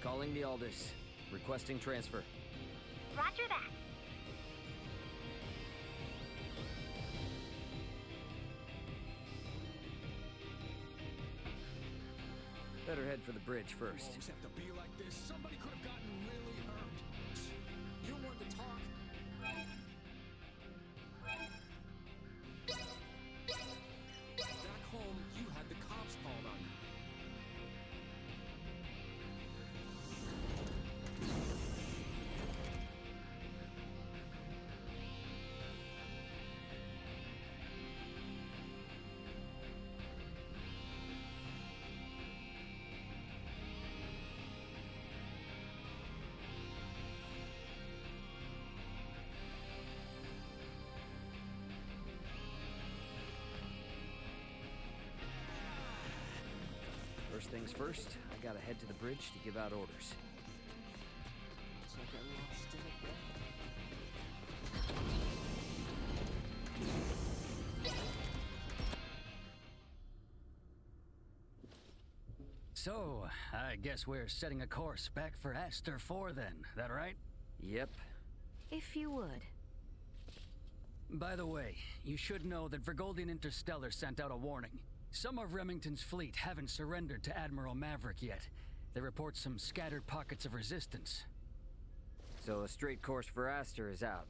Calling the Aldous. Requesting transfer. Roger that. Better head for the bridge first. Always have to be like this. Somebody could have gotten really hurt. You want to talk? Back home, you had the cops called on you. First things first, I gotta head to the bridge to give out orders. It's like I lost it again. So, I guess we're setting a course back for Aster IV then, that right? Yep. If you would. By the way, you should know that Vergoldian Interstellar sent out a warning. Some of Remington's fleet haven't surrendered to Admiral Maverick yet. They report some scattered pockets of resistance. So a straight course for Aster is out.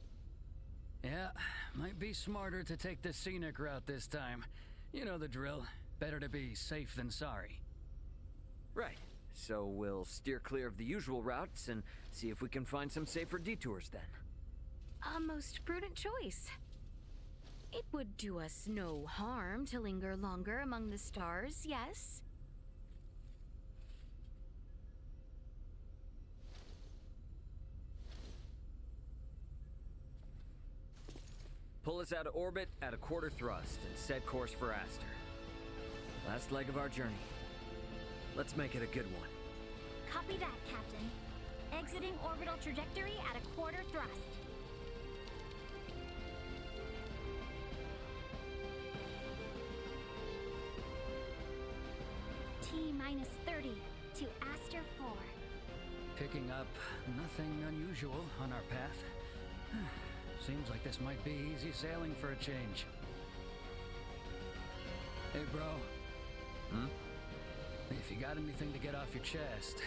Yeah, might be smarter to take the scenic route this time. You know the drill. Better to be safe than sorry. Right. So we'll steer clear of the usual routes and see if we can find some safer detours then. A most prudent choice. It would do us no harm to linger longer among the stars, yes? Pull us out of orbit at a quarter thrust and set course for Aster. Last leg of our journey. Let's make it a good one. Copy that, Captain. Exiting orbital trajectory at a quarter thrust. T-minus 30 to Aster IV. Picking up nothing unusual on our path. Seems like this might be easy sailing for a change. Hey, bro. If you got anything to get off your chest,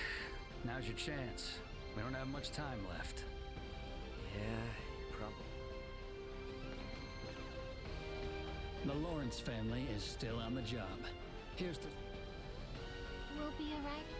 now's your chance. We don't have much time left. Yeah, probably. The Lawrence family is still on the job. Here's the... We'll be arriving.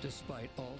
Despite all...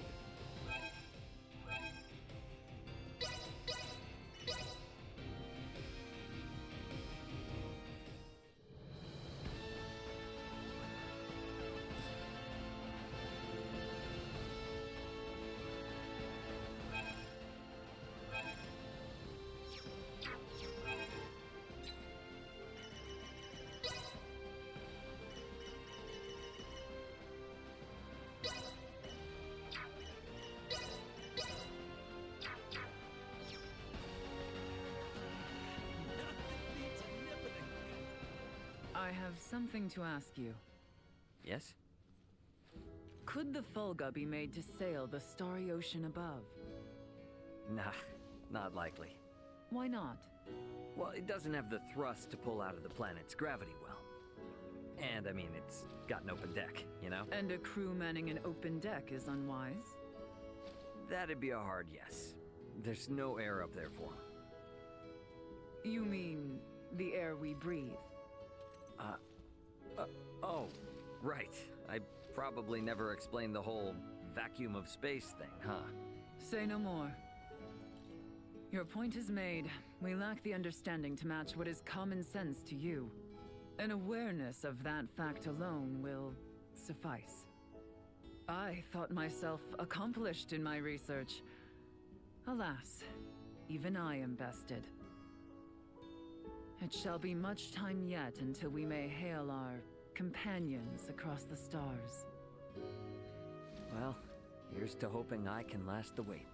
I have something to ask you. Yes? Could the Fulga be made to sail the starry ocean above? Nah, not likely. Why not? Well, it doesn't have the thrust to pull out of the planet's gravity well. And, I mean, it's got an open deck, you know? And a crew manning an open deck is unwise? That'd be a hard yes. There's no air up there for 'em. You mean the air we breathe? Oh, right. I probably never explained the whole vacuum of space thing, huh? Say no more. Your point is made. We lack the understanding to match what is common sense to you. An awareness of that fact alone will suffice. I thought myself accomplished in my research. Alas, even I am bested. It shall be much time yet until we may hail our companions across the stars. Well, here's to hoping I can last the wait.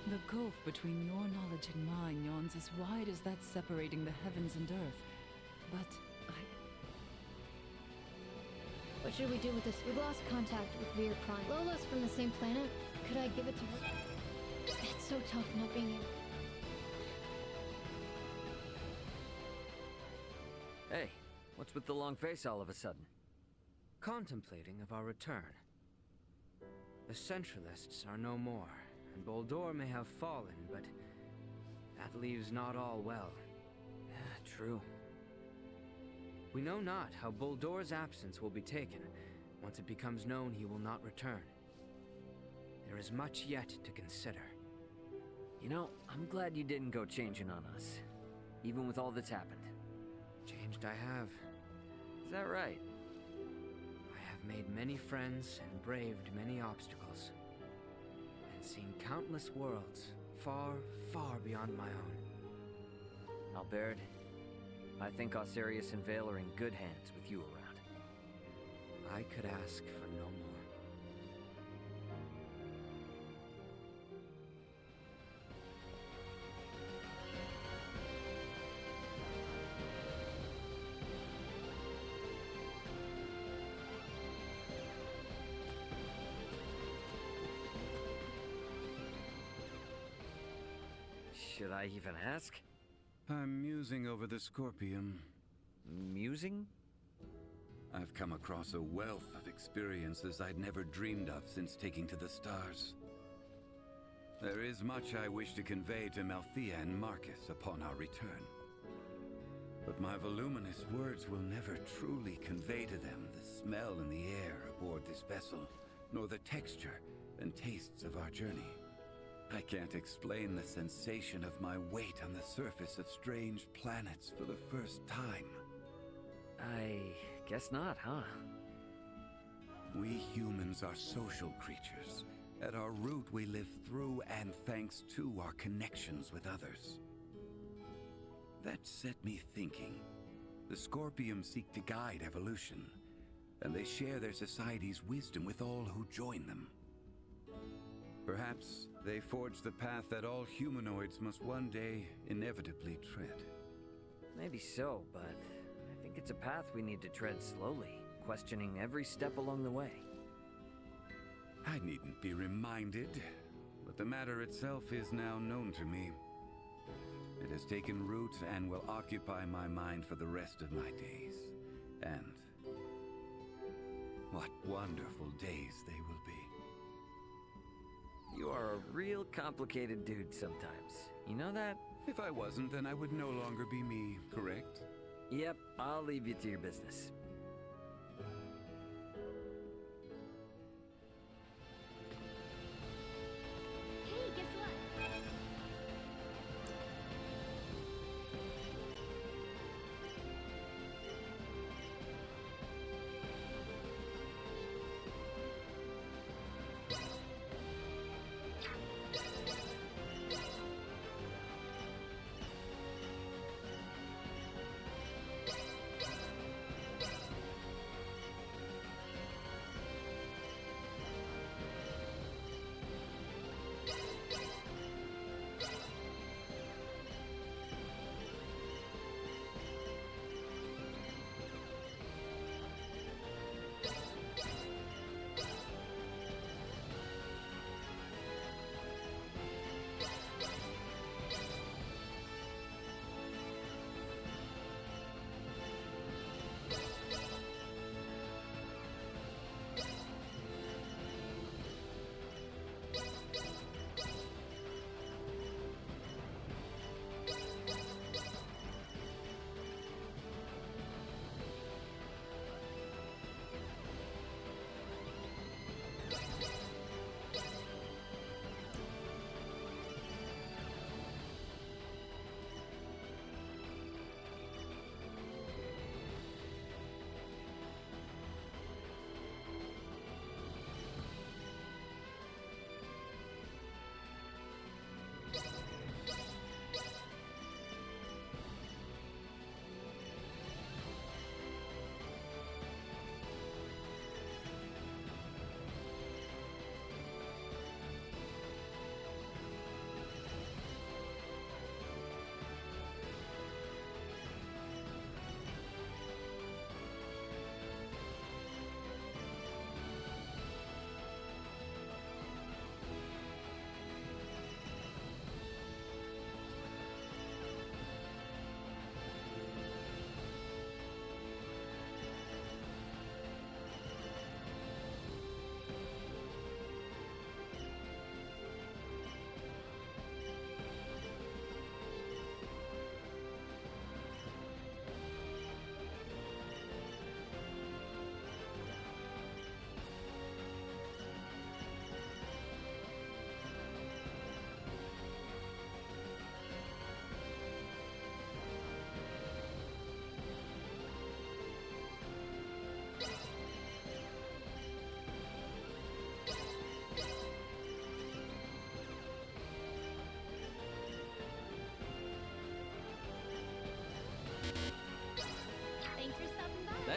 The gulf between your knowledge and mine yawns as wide as that separating the heavens and earth. But What should we do with this? We've lost contact with Veer Prime. Lola's from the same planet. Could I give it to her? It's so tough not being able. Hey, what's with the long face all of a sudden? Contemplating of our return. The Centralists are no more, and Boldor may have fallen, but that leaves not all well. True. We know not how Boldor's absence will be taken. Once it becomes known he will not return. There is much yet to consider. You know, I'm glad you didn't go changing on us, even with all that's happened. Changed I have. Is that right? I have made many friends and braved many obstacles. And seen countless worlds, far, far beyond my own. Albaird, I think Aucerius and Vey'l are in good hands with you around. I could ask for no more. Should I even ask? I'm musing over the Scorpium. Musing? I've come across a wealth of experiences I'd never dreamed of since taking to the stars. There is much I wish to convey to Malthea and Marcus upon our return. But my voluminous words will never truly convey to them the smell in the air aboard this vessel, nor the texture and tastes of our journey. I can't explain the sensation of my weight on the surface of strange planets for the first time. I guess not, huh? We humans are social creatures. At our root, we live through and thanks to our connections with others. That set me thinking. The Scorpium seek to guide evolution, and they share their society's wisdom with all who join them. Perhaps they forge the path that all humanoids must one day inevitably tread. Maybe so, but I think it's a path we need to tread slowly, questioning every step along the way. I needn't be reminded, but the matter itself is now known to me. It has taken root and will occupy my mind for the rest of my days. And what wonderful days they will be. You are a real complicated dude sometimes. You know that? If I wasn't, then I would no longer be me, correct? Yep, I'll leave you to your business. Hey, guess what?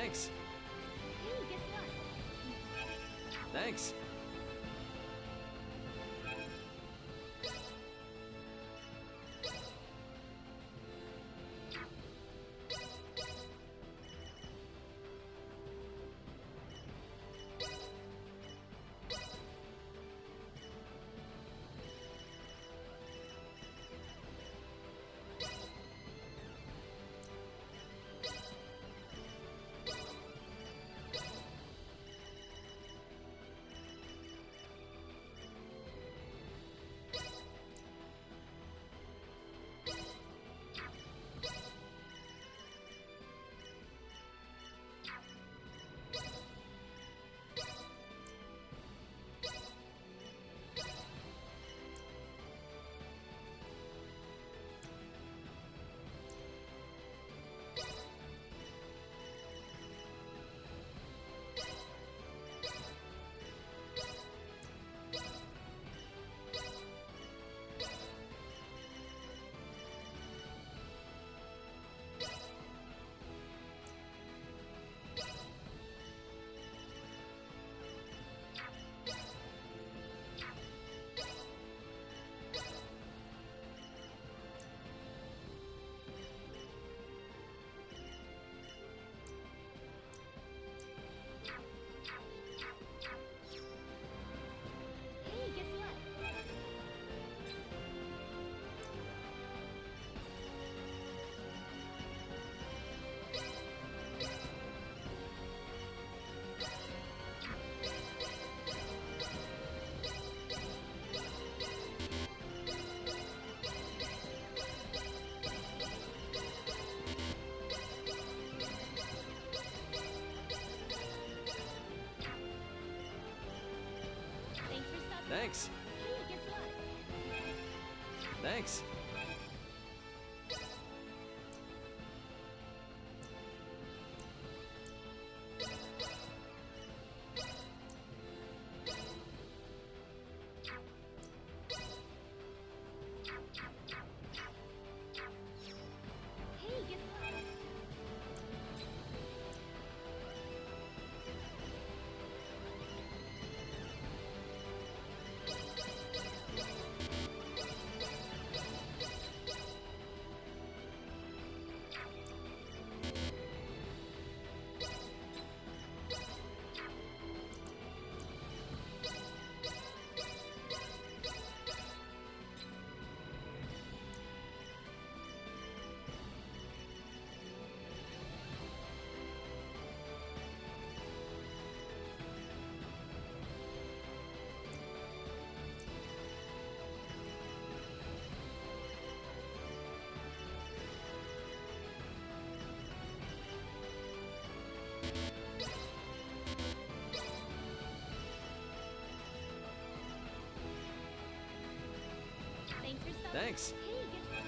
Thanks. Hey, guess what? Thanks. Hey, guess what? Thanks for stopping. Thanks. Hey, guess what? Thanks. Hey, guess what? Thanks for stopping. Thanks. Hey, guess what?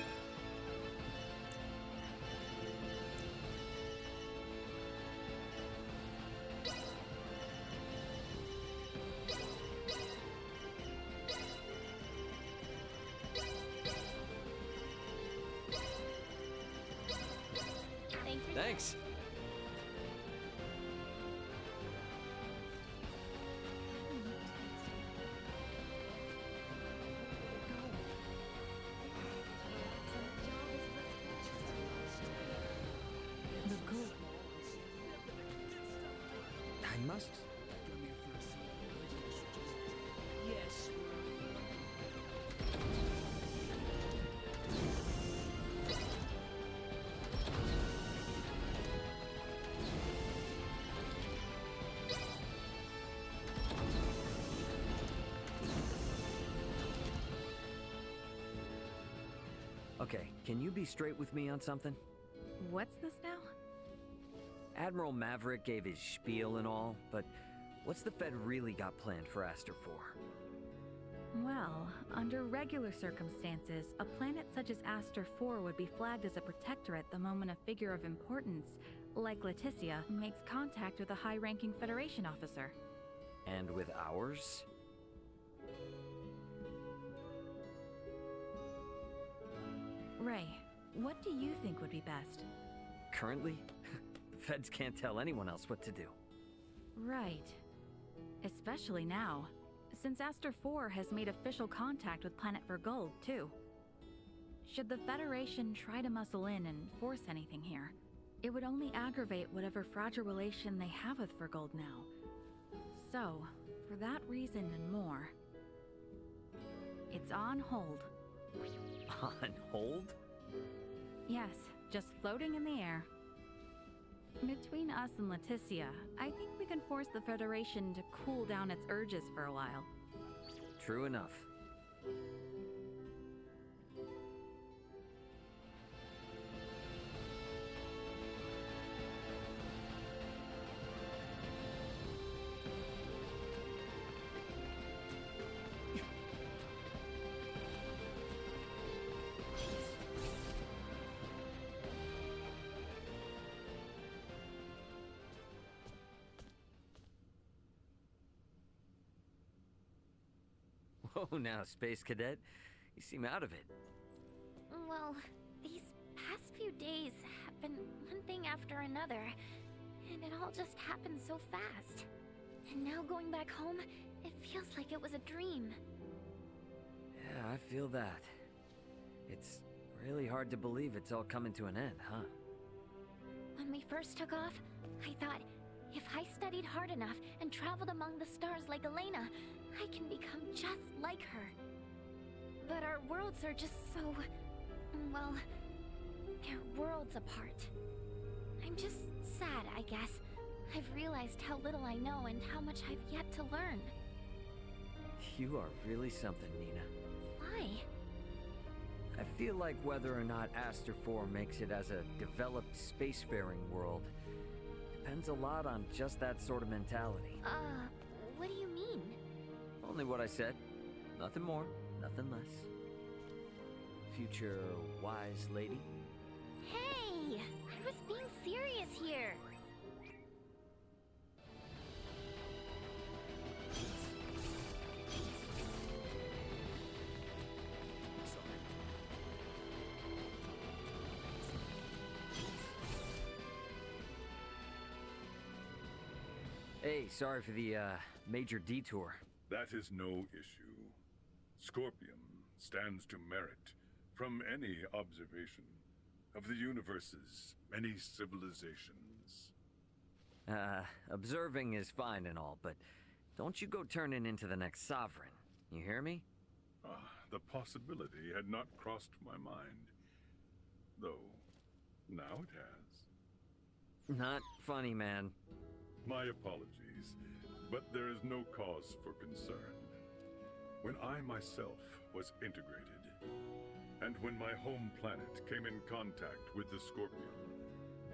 Thanks for Thanks. The goal. I must. Yes. Okay, can you be straight with me on something? What's this now? Admiral Maverick gave his spiel and all, but what's the Fed really got planned for Aster IV? Well, under regular circumstances, a planet such as Aster IV would be flagged as a protectorate the moment a figure of importance, like Laeticia, makes contact with a high-ranking Federation officer. And with ours? Ray, what do you think would be best? Currently? Feds can't tell anyone else what to do. Right. Especially now, since Aster IV has made official contact with planet Vergold, too. Should the Federation try to muscle in and force anything here, it would only aggravate whatever fragile relation they have with Vergold now. So, for that reason and more, it's on hold. On hold? Yes, just floating in the air. Between us and Laeticia, I think we can force the Federation to cool down its urges for a while. True enough. Whoa, now, Space Cadet. You seem out of it. Well, these past few days have been one thing after another, and it all just happened so fast. And now going back home, it feels like it was a dream. Yeah, I feel that. It's really hard to believe it's all coming to an end, huh? When we first took off, I thought, if I studied hard enough and traveled among the stars like Elena, I can become just like her. But our worlds are just so... well, they're worlds apart. I'm just sad, I guess. I've realized how little I know and how much I've yet to learn. You are really something, Nina. Why? I feel like whether or not Aster IV makes it as a developed spacefaring world depends a lot on just that sort of mentality. What do you mean? Only what I said. Nothing more, nothing less. Future wise lady? Hey! I was being serious here! Hey, sorry for the, major detour. That is no issue. Scorpium stands to merit from any observation of the universe's many civilizations. Observing is fine and all, but don't you go turning into the next sovereign. You hear me? The possibility had not crossed my mind. Though, now it has. Not funny, man. My apologies, but there is no cause for concern. When I myself was integrated, and when my home planet came in contact with the Scorpion,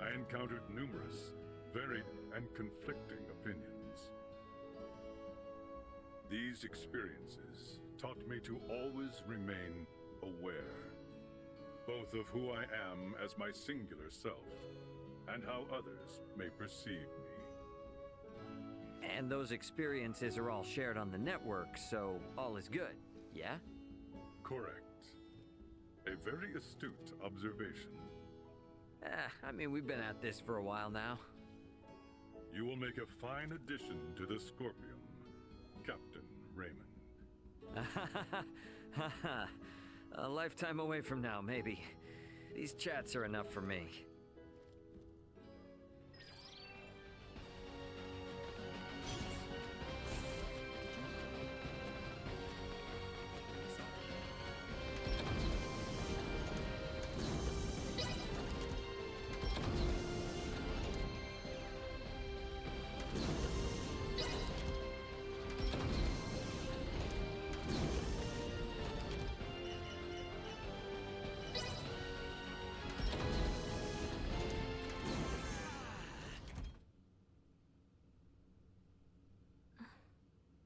I encountered numerous, varied, and conflicting opinions. These experiences taught me to always remain aware, both of who I am as my singular self, and how others may perceive me. And those experiences are all shared on the network, so all is good, yeah? Correct. A very astute observation. I mean, we've been at this for a while now. You will make a fine addition to the Scorpion, Captain Raymond. A lifetime away from now, maybe. These chats are enough for me.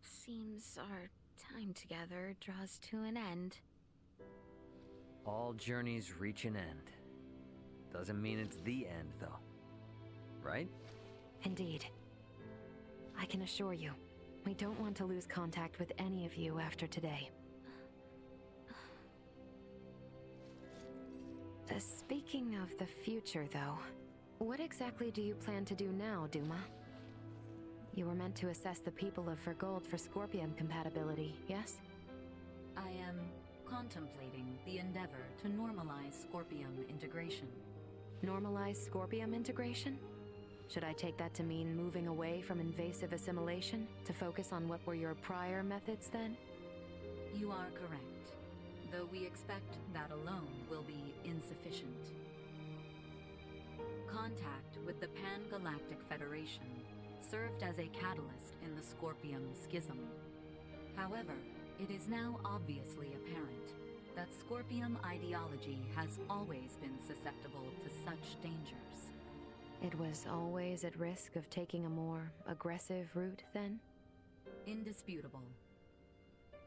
Seems our time together draws to an end. All journeys reach an end. Doesn't mean it's the end, though. Right? Indeed. I can assure you, we don't want to lose contact with any of you after today. Speaking of the future, though, What exactly do you plan to do now, Duma? You were meant to assess the people of Vergold for Scorpium compatibility, yes? I am contemplating the endeavor to normalize Scorpium integration. Normalize Scorpium integration? Should I take that to mean moving away from invasive assimilation to focus on what were your prior methods then? You are correct, though we expect that alone will be insufficient. Contact with the Pangalactic Federation served as a catalyst in the Scorpium schism. However, it is now obviously apparent that Scorpium ideology has always been susceptible to such dangers. It was always at risk of taking a more aggressive route, then? Indisputable.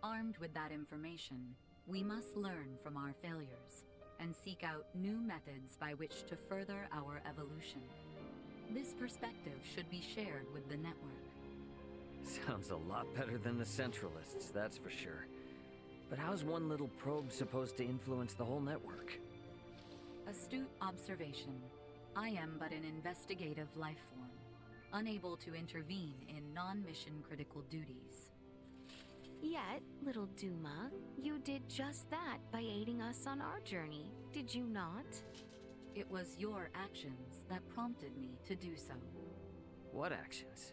Armed with that information, we must learn from our failures and seek out new methods by which to further our evolution. This perspective should be shared with the network. Sounds a lot better than the Centralists, that's for sure. But how's one little probe supposed to influence the whole network? Astute observation. I am but an investigative life form, unable to intervene in non-mission critical duties. Yet, little Duma, you did just that by aiding us on our journey, did you not? It was your actions that prompted me to do so. What actions?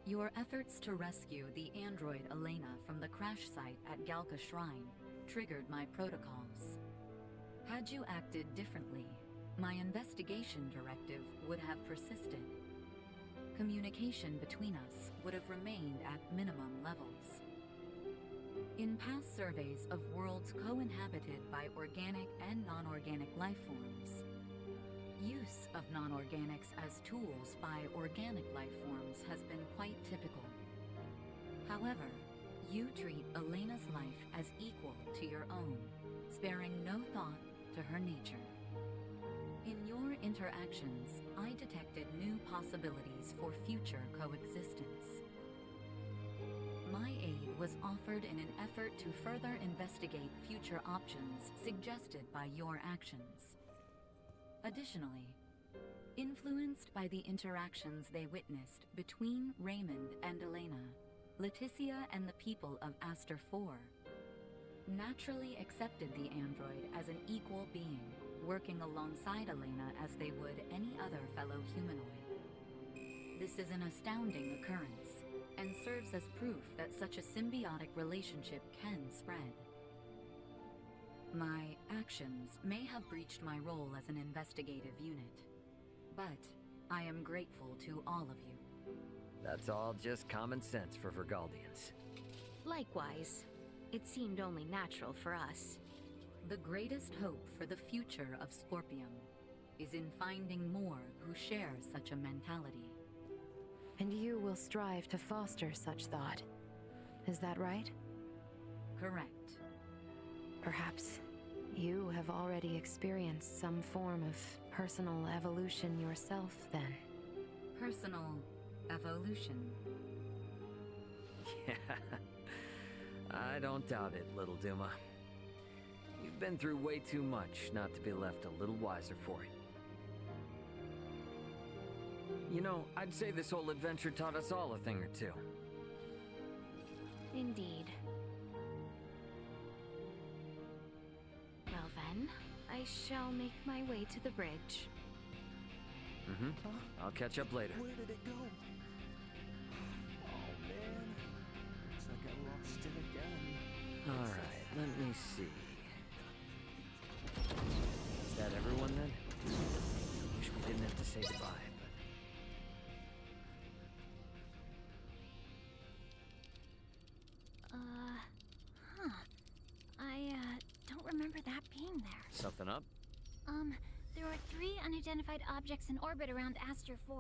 Your efforts to rescue the android Elena from the crash site at Galka Shrine triggered my protocols. Had you acted differently, my investigation directive would have persisted. Communication between us would have remained at minimum levels. In past surveys of worlds co-inhabited by organic and non-organic life forms, use of non-organics as tools by organic life forms has been quite typical. However, you treat Elena's life as equal to your own, sparing no thought to her nature. In your interactions, I detected new possibilities for future coexistence. My aid was offered in an effort to further investigate future options suggested by your actions. Additionally, influenced by the interactions they witnessed between Raymond and Elena, Laeticia and the people of Aster IV naturally accepted the android as an equal being, working alongside Elena as they would any other fellow humanoid. This is an astounding occurrence, and serves as proof that such a symbiotic relationship can spread. My actions may have breached my role as an investigative unit, but I am grateful to all of you. That's all just common sense for Vergoldians. Likewise, it seemed only natural for us. The greatest hope for the future of Scorpium is in finding more who share such a mentality. And you will strive to foster such thought. Is that right? Correct. Perhaps you have already experienced some form of personal evolution yourself, then. Personal evolution. Yeah. I don't doubt it, little Duma. You've been through way too much not to be left a little wiser for it. You know, I'd say this whole adventure taught us all a thing or two. Indeed. Well then, I shall make my way to the bridge. Mm-hmm. I'll catch up later. Where did it go? Oh man, looks like I lost it again. Alright, let me see. Is that everyone then? Wish we didn't have to say goodbye. I don't remember that being there. Something up? There are 3 unidentified objects in orbit around Aster IV.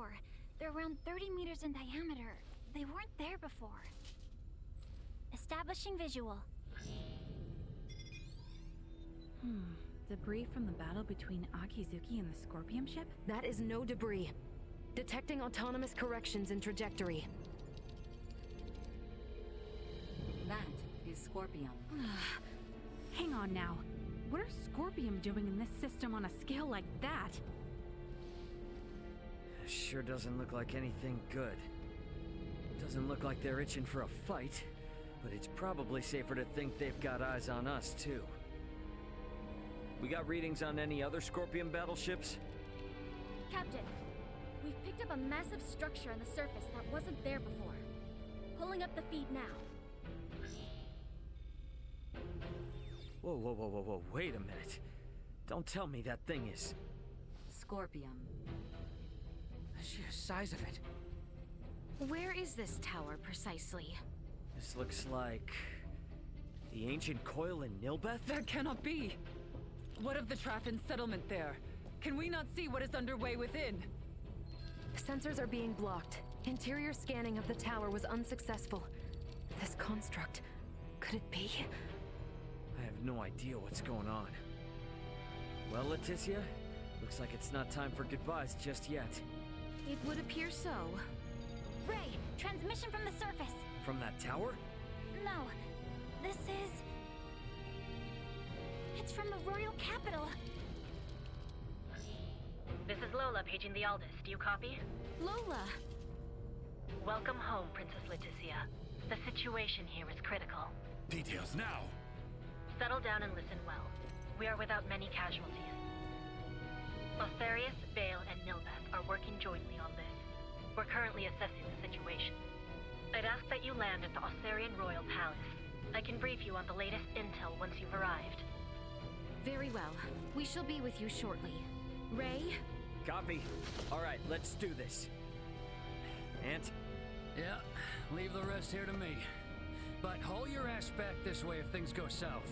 They're around 30 meters in diameter. They weren't there before. Establishing visual. Debris from the battle between Akizuki and the Scorpium ship? That is no debris. Detecting autonomous corrections in trajectory. That is Scorpium. Hang on now. What are Scorpium doing in this system on a scale like that? Sure doesn't look like anything good. Doesn't look like they're itching for a fight, but it's probably safer to think they've got eyes on us, too. We got readings on any other Scorpion battleships? Captain, we've picked up a massive structure on the surface that wasn't there before. Pulling up the feed now. Whoa, wait a minute. Don't tell me that thing is... Scorpium. The sheer size of it. Where is this tower, precisely? This looks like... the ancient coil in Nilbeth? That cannot be! What of the Trathan settlement there? Can we not see what is underway within? Sensors are being blocked. Interior scanning of the tower was unsuccessful. This construct, could it be? I have no idea what's going on. Well, Laeticia, looks like it's not time for goodbyes just yet. It would appear so. Ray, transmission from the surface! From that tower? No, this is... it's from the royal capital. This is Lola paging the Aldous. Do you copy? Lola! Welcome home, Princess Laeticia. The situation here is critical. Details now! Settle down and listen well. We are without many casualties. Aucerius, Vey'l, and Nilbeth are working jointly on this. We're currently assessing the situation. I'd ask that you land at the Aucerian Royal Palace. I can brief you on the latest intel once you've arrived. Very well. We shall be with you shortly. Ray? Copy. Alright, let's do this. Ant? Yeah, leave the rest here to me. But haul your ass back this way if things go south.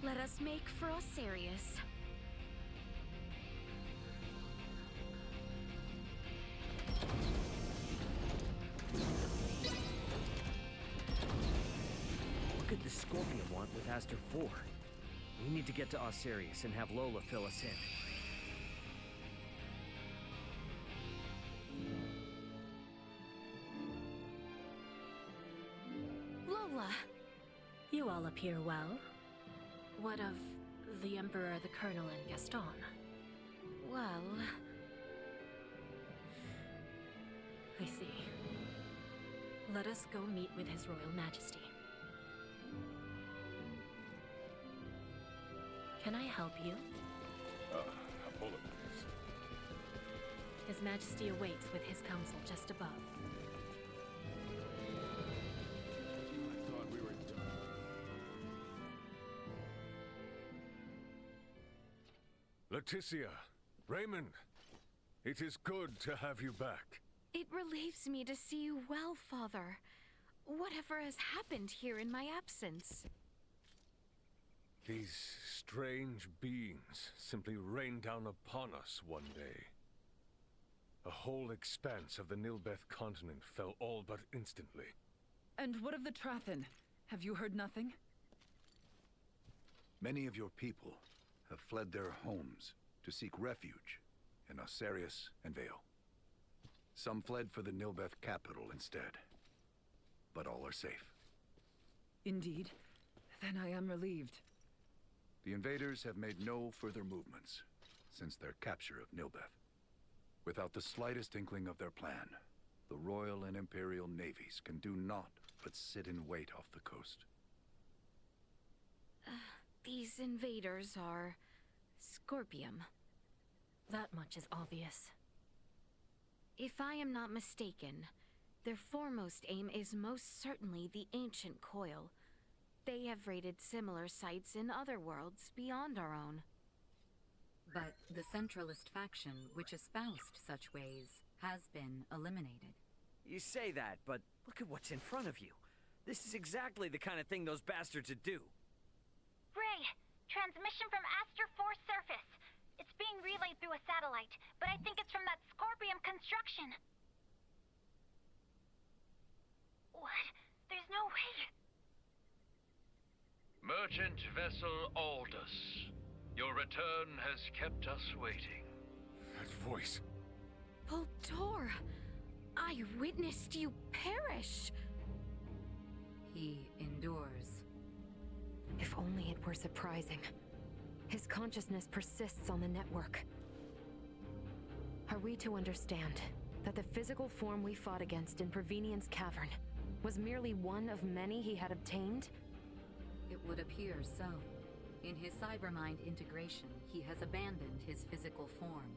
Let us make for Aucerius. What could the Scorpion want with Aster IV? We need to get to Aucerius and have Lola fill us in. Lola! You all appear well. What of The Emperor, the Colonel, and Gaston? well... I see. Let us go meet with His Royal Majesty. Can I help you? Apologies. His Majesty awaits with his council just above. I thought we were done. Laeticia, Raymond, it is good to have you back. It relieves me to see you well, Father. Whatever has happened here in my absence? These strange beings simply rained down upon us one day. A whole expanse of the Nilbeth continent fell all but instantly. And what of the Trathan? Have you heard nothing? Many of your people have fled their homes to seek refuge in Aucerius and Vey'l. Some fled for the Nilbeth capital instead, but all are safe. Indeed. Then I am relieved. The invaders have made no further movements since their capture of Nilbeth. Without the slightest inkling of their plan, the Royal and Imperial navies can do naught but sit in wait off the coast. These invaders are... Scorpium. That much is obvious. If I am not mistaken, their foremost aim is most certainly the ancient coil. They have raided similar sites in other worlds beyond our own. But the centralist faction, which espoused such ways, has been eliminated. You say that, but look at what's in front of you. This is exactly the kind of thing those bastards would do. Ray, transmission from Aster IV surface. It's being relayed through a satellite, but I think it's from that Scorpium construction. What? There's no way. Merchant vessel Aldous. Your return has kept us waiting. That voice. Voltor! I witnessed you perish! He endures. If only it were surprising. His consciousness persists on the network. Are we to understand that the physical form we fought against in Provenient's cavern was merely one of many he had obtained? It would appear so. In his cybermind integration, he has abandoned his physical form.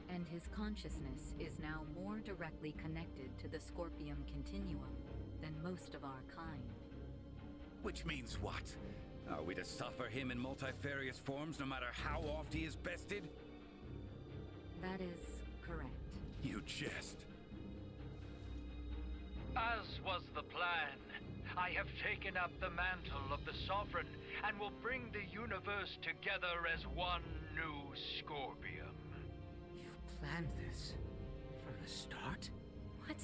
And his consciousness is now more directly connected to the Scorpium Continuum than most of our kind. Which means what? Are we to suffer him in multifarious forms no matter how oft he is bested? That is correct. You jest. As was the plan, I have taken up the mantle of the Sovereign and will bring the universe together as one new Scorpium. You planned this from the start? What?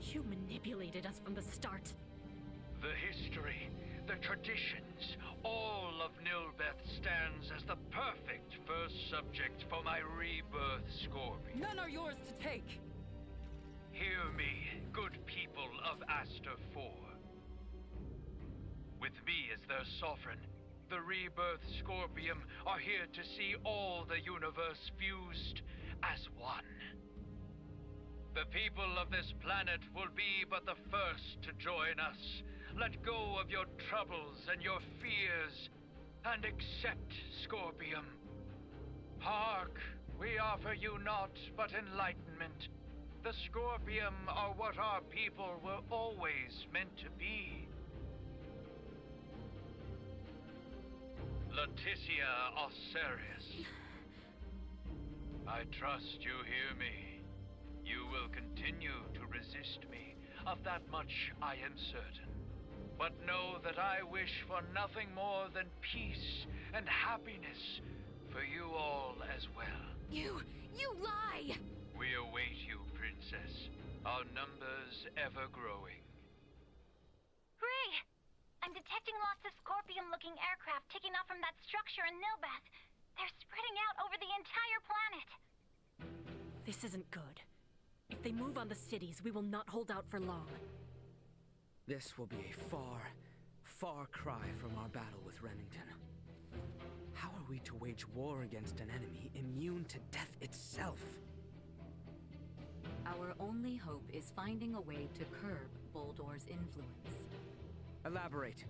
You manipulated us from the start. The history, the traditions, all of Nilbeth stands as the perfect first subject for my rebirth Scorpion. None are yours to take. Hear me, good people of Aster IV. With me as their sovereign, the rebirth Scorpium are here to see all the universe fused as one. The people of this planet will be but the first to join us. Let go of your troubles and your fears, and accept Scorpium. Hark, we offer you naught but enlightenment. The Scorpium are what our people were always meant to be. Laeticia Aucerius. I trust you hear me. You will continue to resist me. Of that much I am certain. But know that I wish for nothing more than peace and happiness for you all as well. You lie! We await you, Princess. Our numbers ever growing. Ray! I'm detecting lots of Scorpion-looking aircraft taking off from that structure in Nilbeth. They're spreading out over the entire planet. This isn't good. If they move on the cities, we will not hold out for long. This will be a far, far cry from our battle with Remington. How are we to wage war against an enemy immune to death itself? Our only hope is finding a way to curb Voldor's influence. Elaborate.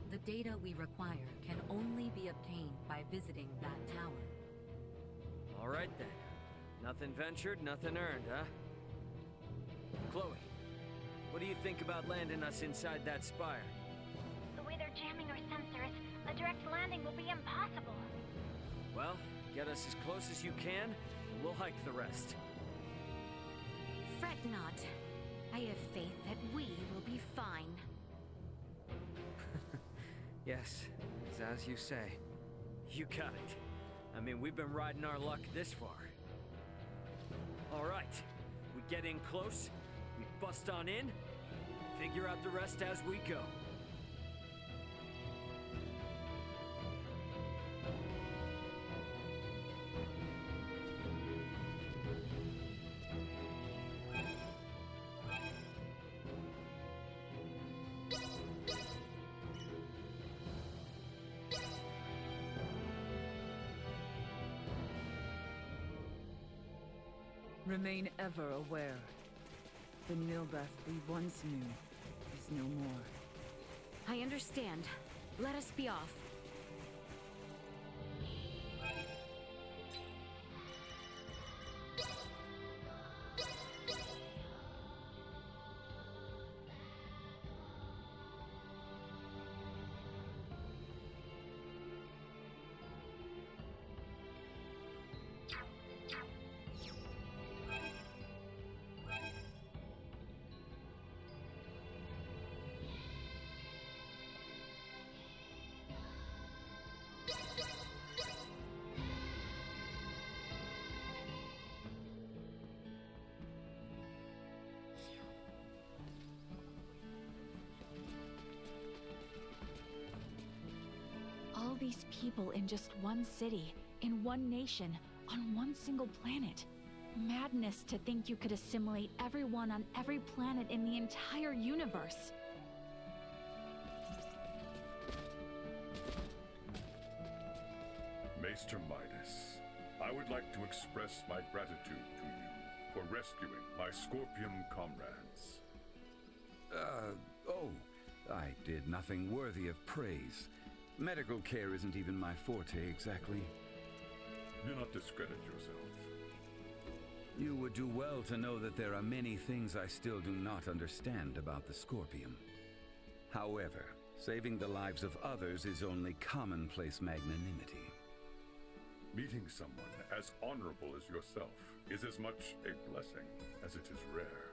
The data we require can only be obtained by visiting that tower. All right then. Nothing ventured, nothing earned, huh? Chloe, what do you think about landing us inside that spire? The way they're jamming our sensors, a direct landing will be impossible. Well, get us as close as you can, and we'll hike the rest. Fret not. I have faith that we will be fine. Yes, it's as you say. You got it. I mean, we've been riding our luck this far. All right, we get in close, we bust on in, figure out the rest as we go. Remain ever aware. The Nilbeth we once knew is no more. I understand. Let us be off. All these people in just one city, in one nation, on one single planet. Madness to think you could assimilate everyone on every planet in the entire universe. Maester Midas, I would like to express my gratitude to you for rescuing my Scorpion comrades. I did nothing worthy of praise. Medical care isn't even my forte, exactly. Do not discredit yourself. You would do well to know that there are many things I still do not understand about the Scorpion. However, saving the lives of others is only commonplace magnanimity. Meeting someone as honorable as yourself is as much a blessing as it is rare.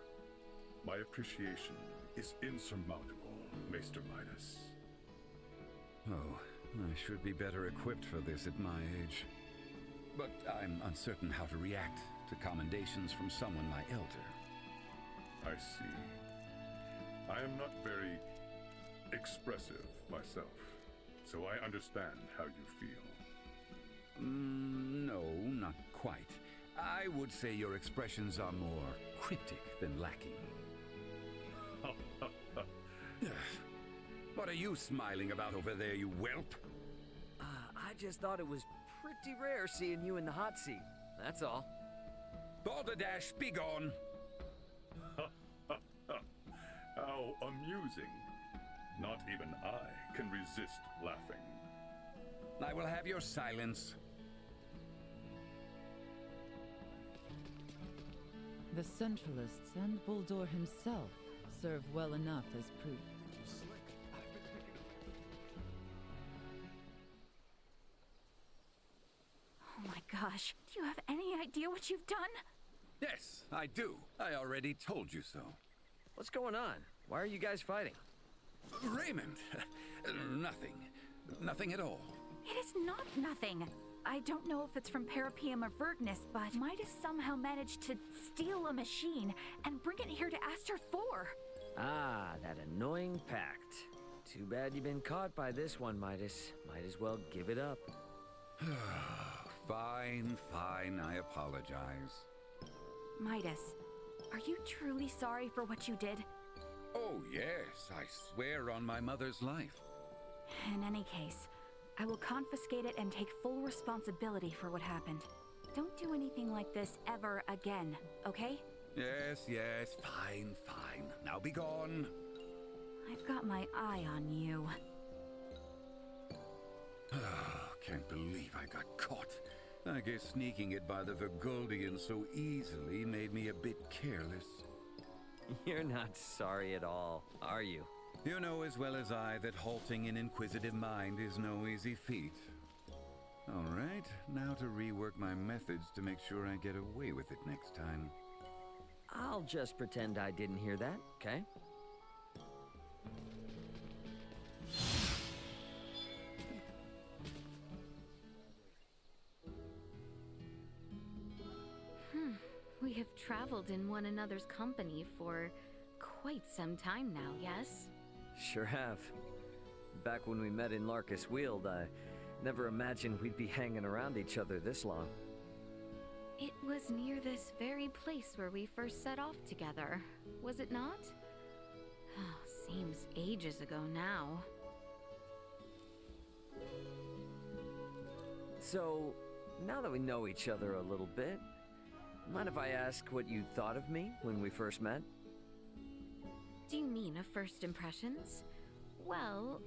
My appreciation is insurmountable, Maester Midas. Oh, I should be better equipped for this at my age. But I'm uncertain how to react to commendations from someone my elder. I see. I am not very expressive myself, so I understand how you feel. No, not quite. I would say your expressions are more cryptic than lacking. What are you smiling about over there, you whelp? I just thought it was pretty rare seeing you in the hot seat. That's all. Balderdash, be gone! How amusing. Not even I can resist laughing. I will have your silence. The Centralists and Bulldor himself serve well enough as proof. Oh my gosh, do you have any idea what you've done? Yes, I do. I already told you so. What's going on? Why are you guys fighting? Raymond! Nothing. Nothing at all. It is not nothing. I don't know if it's from Parapium or Vergnus, but Midas somehow managed to steal a machine and bring it here to Aster IV. Ah, that annoying pact. Too bad you've been caught by this one, Midas. Might as well give it up. Fine, fine, I apologize. Midas, are you truly sorry for what you did? Oh, yes, I swear on my mother's life. In any case, I will confiscate it and take full responsibility for what happened. Don't do anything like this ever again, okay? Yes, yes, fine, fine. Now be gone. I've got my eye on you. Can't believe I got caught. I guess sneaking it by the Vergoldian so easily made me a bit careless. You're not sorry at all, are you? You know as well as I that halting an inquisitive mind is no easy feat. All right, now to rework my methods to make sure I get away with it next time. I'll just pretend I didn't hear that, okay? We have traveled in one another's company for quite some time now, yes? Sure have. Back when we met in Larkus Weald, I never imagined we'd be hanging around each other this long. It was near this very place where we first set off together, was it not? Seems ages ago now. So, now that we know each other a little bit, mind if I ask what you thought of me when we first met? Do you mean of first impressions? Well,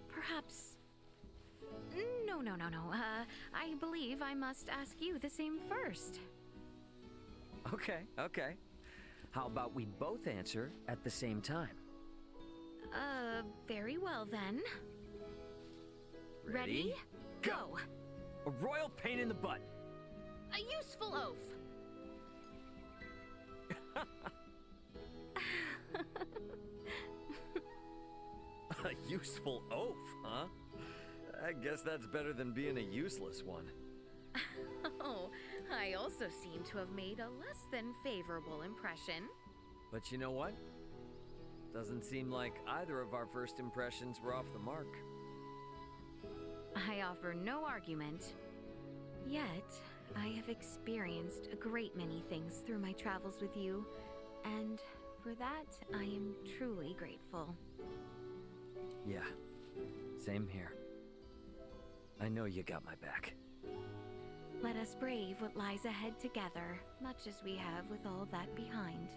perhaps... No. I believe I must ask you the same first. Okay. How about we both answer at the same time? Very well then. Ready? Go! A royal pain in the butt. A useful oaf. A useful oaf, huh? I guess that's better than being a useless one. Oh, I also seem to have made a less than favorable impression. But you know what? Doesn't seem like either of our first impressions were off the mark. I offer no argument. Yet, I have experienced a great many things through my travels with you, and for that, I am truly grateful. Yeah, same here. I know you got my back. Let us brave what lies ahead together, much as we have with all that behind.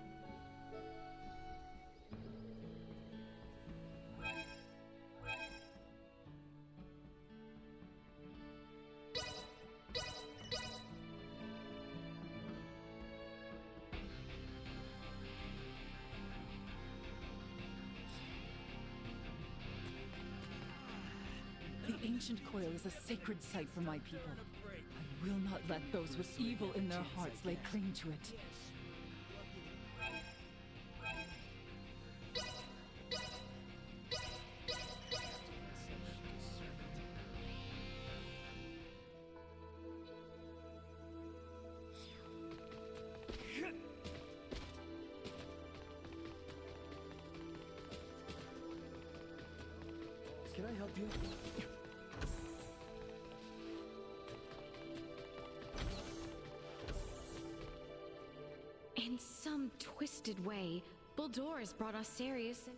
The ancient coil is a sacred site for my people. I will not let those with evil in their hearts lay claim to it. Can I help you? In some twisted way, Baldur has brought Aucerius in.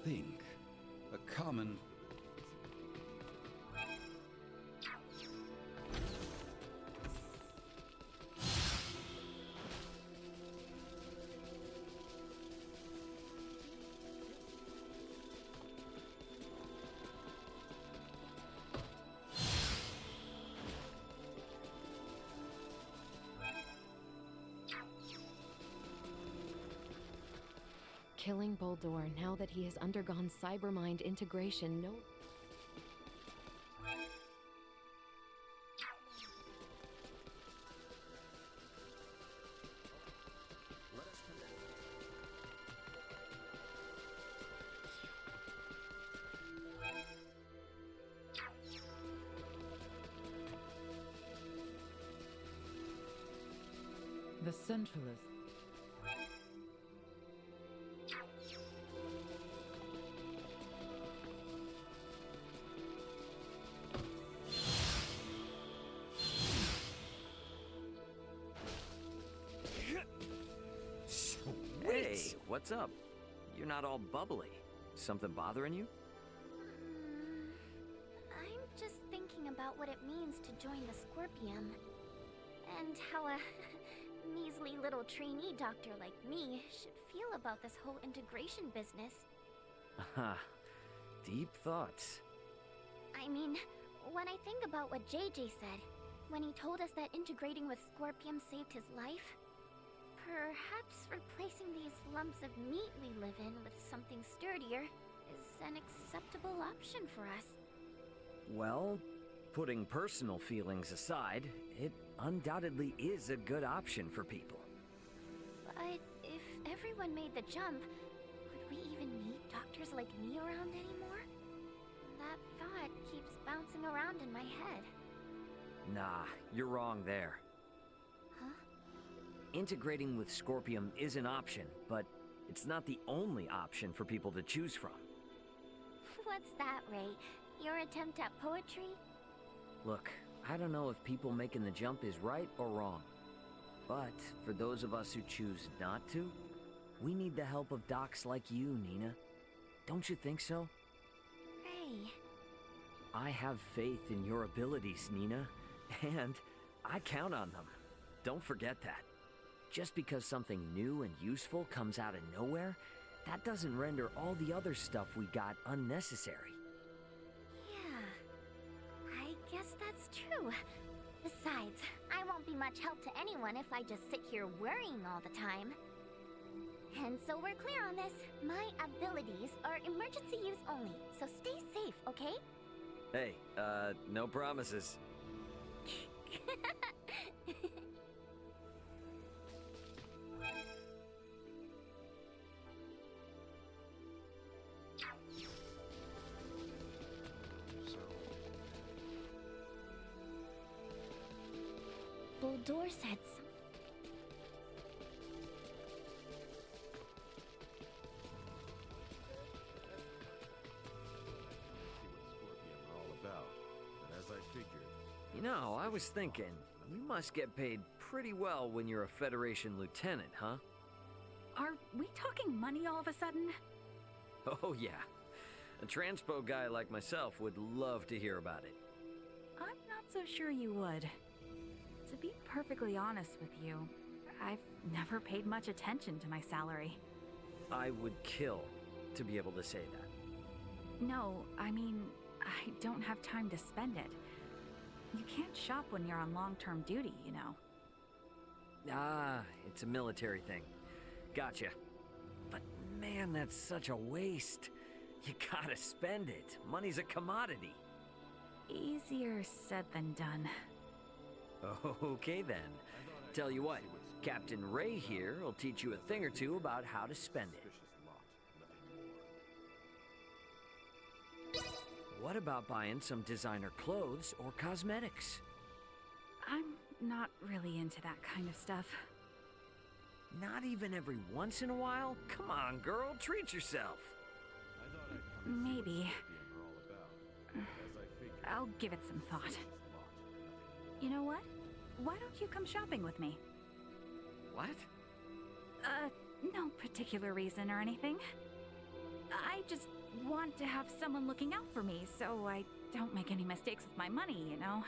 Think. A common... Killing Baldur now that he has undergone cybermind integration, no... The Centralist. Hey, what's up? You're not all bubbly. Something bothering you? I'm just thinking about what it means to join the Scorpium. And how a measly little trainee doctor like me should feel about this whole integration business. Aha. Deep thoughts. I mean, when I think about what JJ said, when he told us that integrating with Scorpium saved his life, perhaps replacing these lumps of meat we live in with something sturdier is an acceptable option for us. Well, putting personal feelings aside, it undoubtedly is a good option for people. But if everyone made the jump, would we even need doctors like me around anymore? That thought keeps bouncing around in my head. Nah, you're wrong there. Huh? Integrating with Scorpium is an option, but it's not the only option for people to choose from. What's that, Ray? Your attempt at poetry? Look, I don't know if people making the jump is right or wrong. But for those of us who choose not to, we need the help of docs like you, Nina. Don't you think so? Ray. I have faith in your abilities, Nina, and I count on them. Don't forget that. Just because something new and useful comes out of nowhere, that doesn't render all the other stuff we got unnecessary. Yeah, I guess that's true. Besides, I won't be much help to anyone if I just sit here worrying all the time. And so we're clear on this. My abilities are emergency use only, so stay safe, okay? Hey, no promises. door said something. You know, I was thinking, you must get paid pretty well when you're a Federation lieutenant, huh? Are we talking money all of a sudden? Oh yeah. A transpo guy like myself would love to hear about it. I'm not so sure you would. To be perfectly honest with you, I've never paid much attention to my salary. I would kill to be able to say that. No, I mean, I don't have time to spend it. You can't shop when you're on long-term duty, you know. Ah, it's a military thing. Gotcha. But man, that's such a waste. You gotta spend it. Money's a commodity. Easier said than done. Okay then. Tell you what, Captain Ray here will teach you a thing or two about how to spend it. What about buying some designer clothes or cosmetics? I'm not really into that kind of stuff. Not even every once in a while? Come on, girl, treat yourself. Maybe. I'll give it some thought. You know what? Why don't you come shopping with me? What? No particular reason or anything. I just want to have someone looking out for me so I don't make any mistakes with my money, you know?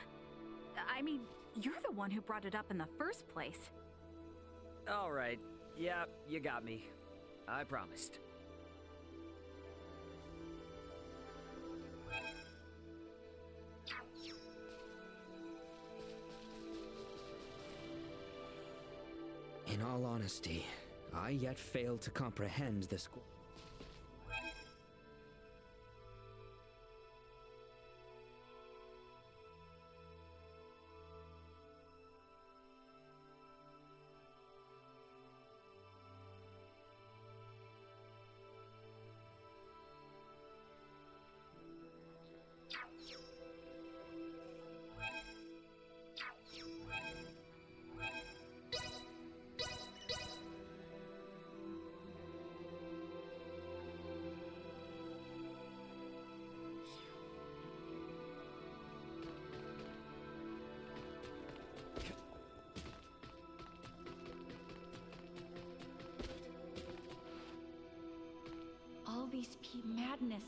I mean, you're the one who brought it up in the first place. All right. Yeah, you got me. I promised. In all honesty, I yet fail to comprehend this. All these madness.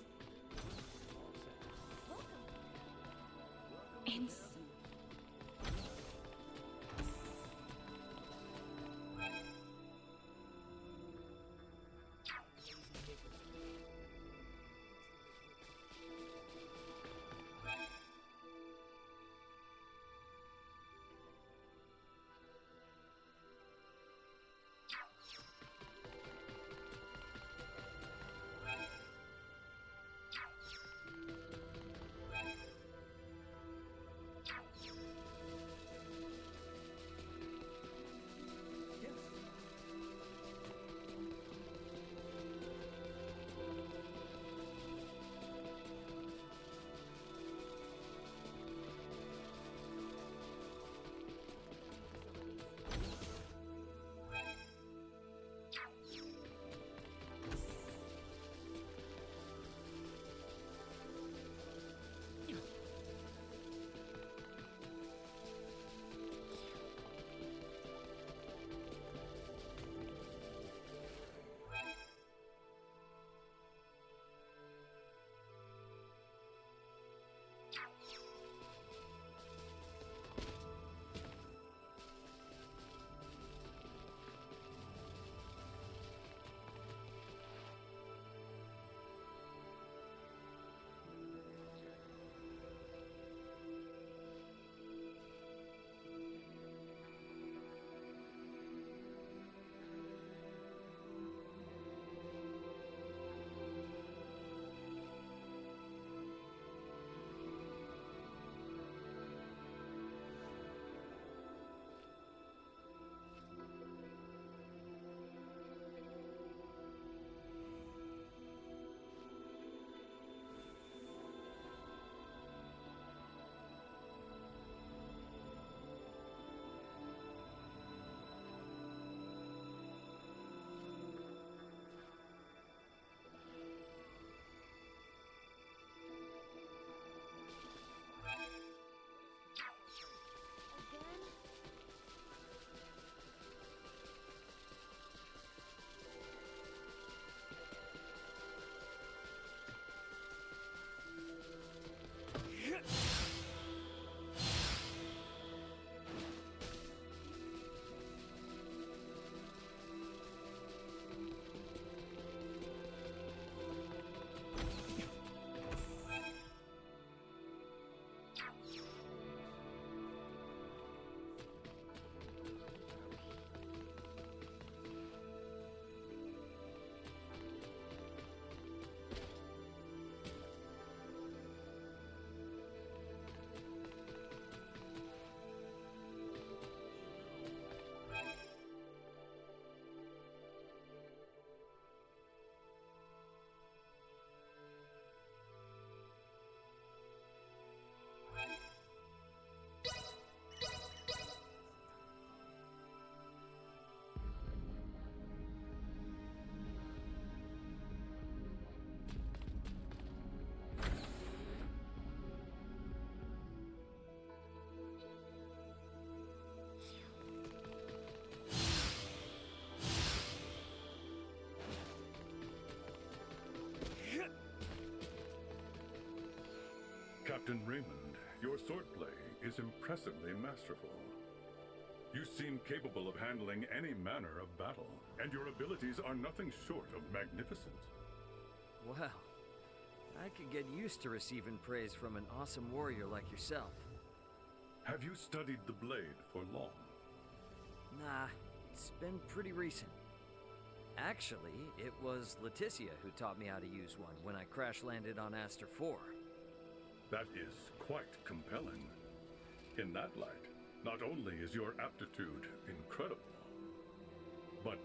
Captain Raymond, your swordplay is impressively masterful. You seem capable of handling any manner of battle, and your abilities are nothing short of magnificent. Well, I could get used to receiving praise from an awesome warrior like yourself. Have you studied the blade for long? Nah, it's been pretty recent. Actually, it was Laeticia who taught me how to use one when I crash-landed on Aster IV. That is quite compelling. In that light, not only is your aptitude incredible, but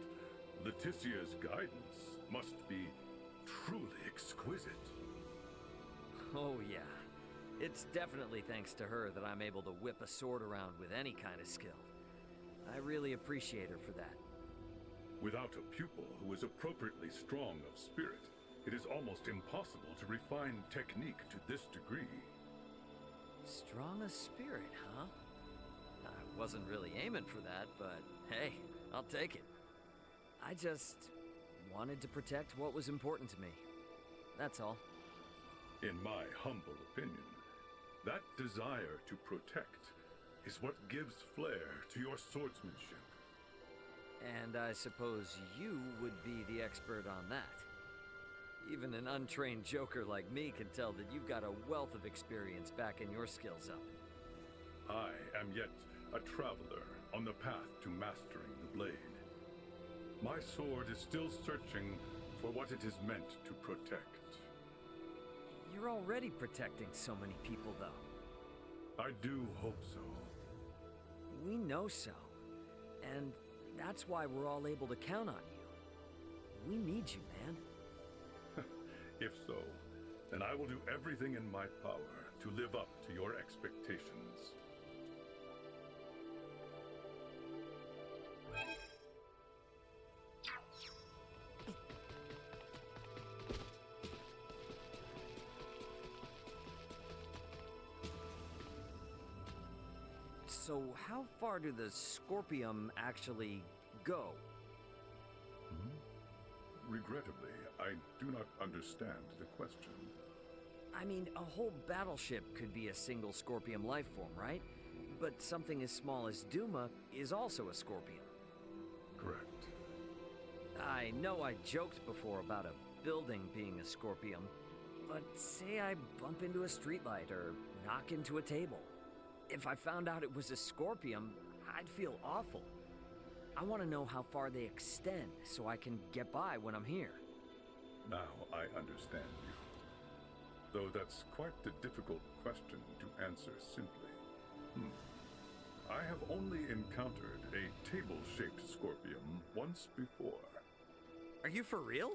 Laeticia's guidance must be truly exquisite. Oh yeah. It's definitely thanks to her that I'm able to whip a sword around with any kind of skill. I really appreciate her for that. Without a pupil who is appropriately strong of spirit, it is almost impossible to refine technique to this degree. Strong of spirit, huh? I wasn't really aiming for that, but hey, I'll take it. I just wanted to protect what was important to me. That's all. In my humble opinion, that desire to protect is what gives flair to your swordsmanship. And I suppose you would be the expert on that. Even an untrained joker like me can tell that you've got a wealth of experience backing your skills up. I am yet a traveler on the path to mastering the blade. My sword is still searching for what it is meant to protect. You're already protecting so many people, though. I do hope so. We know so. And that's why we're all able to count on you. We need you, man. If so, then I will do everything in my power to live up to your expectations. So how far do the Scorpium actually go? Regrettably, I do not understand the question. I mean, a whole battleship could be a single Scorpium life form, right? But something as small as Duma is also a Scorpium. Correct. I know I joked before about a building being a Scorpium, but say I bump into a streetlight or knock into a table. If I found out it was a Scorpium, I'd feel awful. I want to know how far they extend so I can get by when I'm here. Now I understand you. Though that's quite the difficult question to answer simply. I have only encountered a table-shaped Scorpium once before. Are you for real?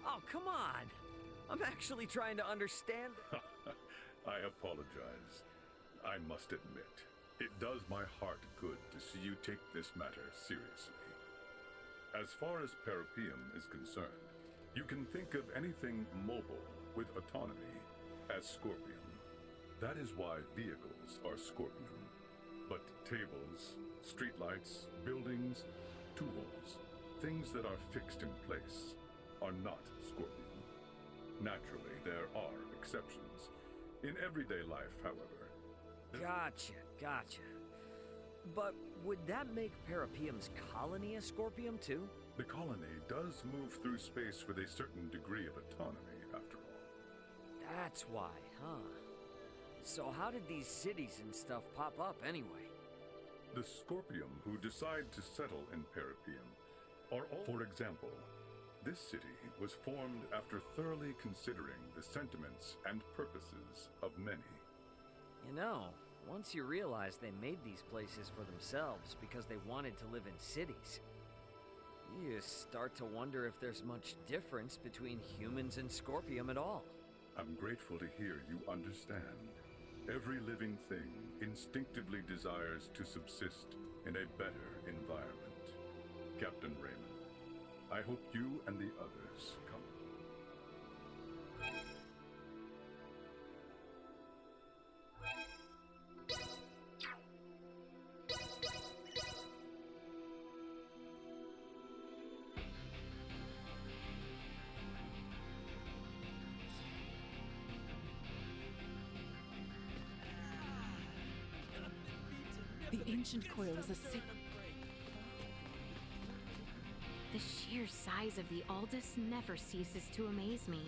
Oh, come on! I'm actually trying to understand. I apologize. I must admit, it does my heart good to see you take this matter seriously. As far as Parapium is concerned, you can think of anything mobile with autonomy as Scorpium. That is why vehicles are Scorpium. But tables, streetlights, buildings, tools, things that are fixed in place, are not Scorpium. Naturally, there are exceptions. In everyday life, however. Gotcha. But would that make Parapium's colony a Scorpium too? The colony does move through space with a certain degree of autonomy, after all. That's why, huh? So how did these cities and stuff pop up anyway? The Scorpium who decide to settle in Parapium are all... For example, this city was formed after thoroughly considering the sentiments and purposes of many. You know, once you realize they made these places for themselves because they wanted to live in cities, you start to wonder if there's much difference between humans and Scorpium at all. I'm grateful to hear you understand. Every living thing instinctively desires to subsist in a better environment. Captain Raymond, I hope you and the others come. The ancient coil is a sacred... The sheer size of the Aldous never ceases to amaze me.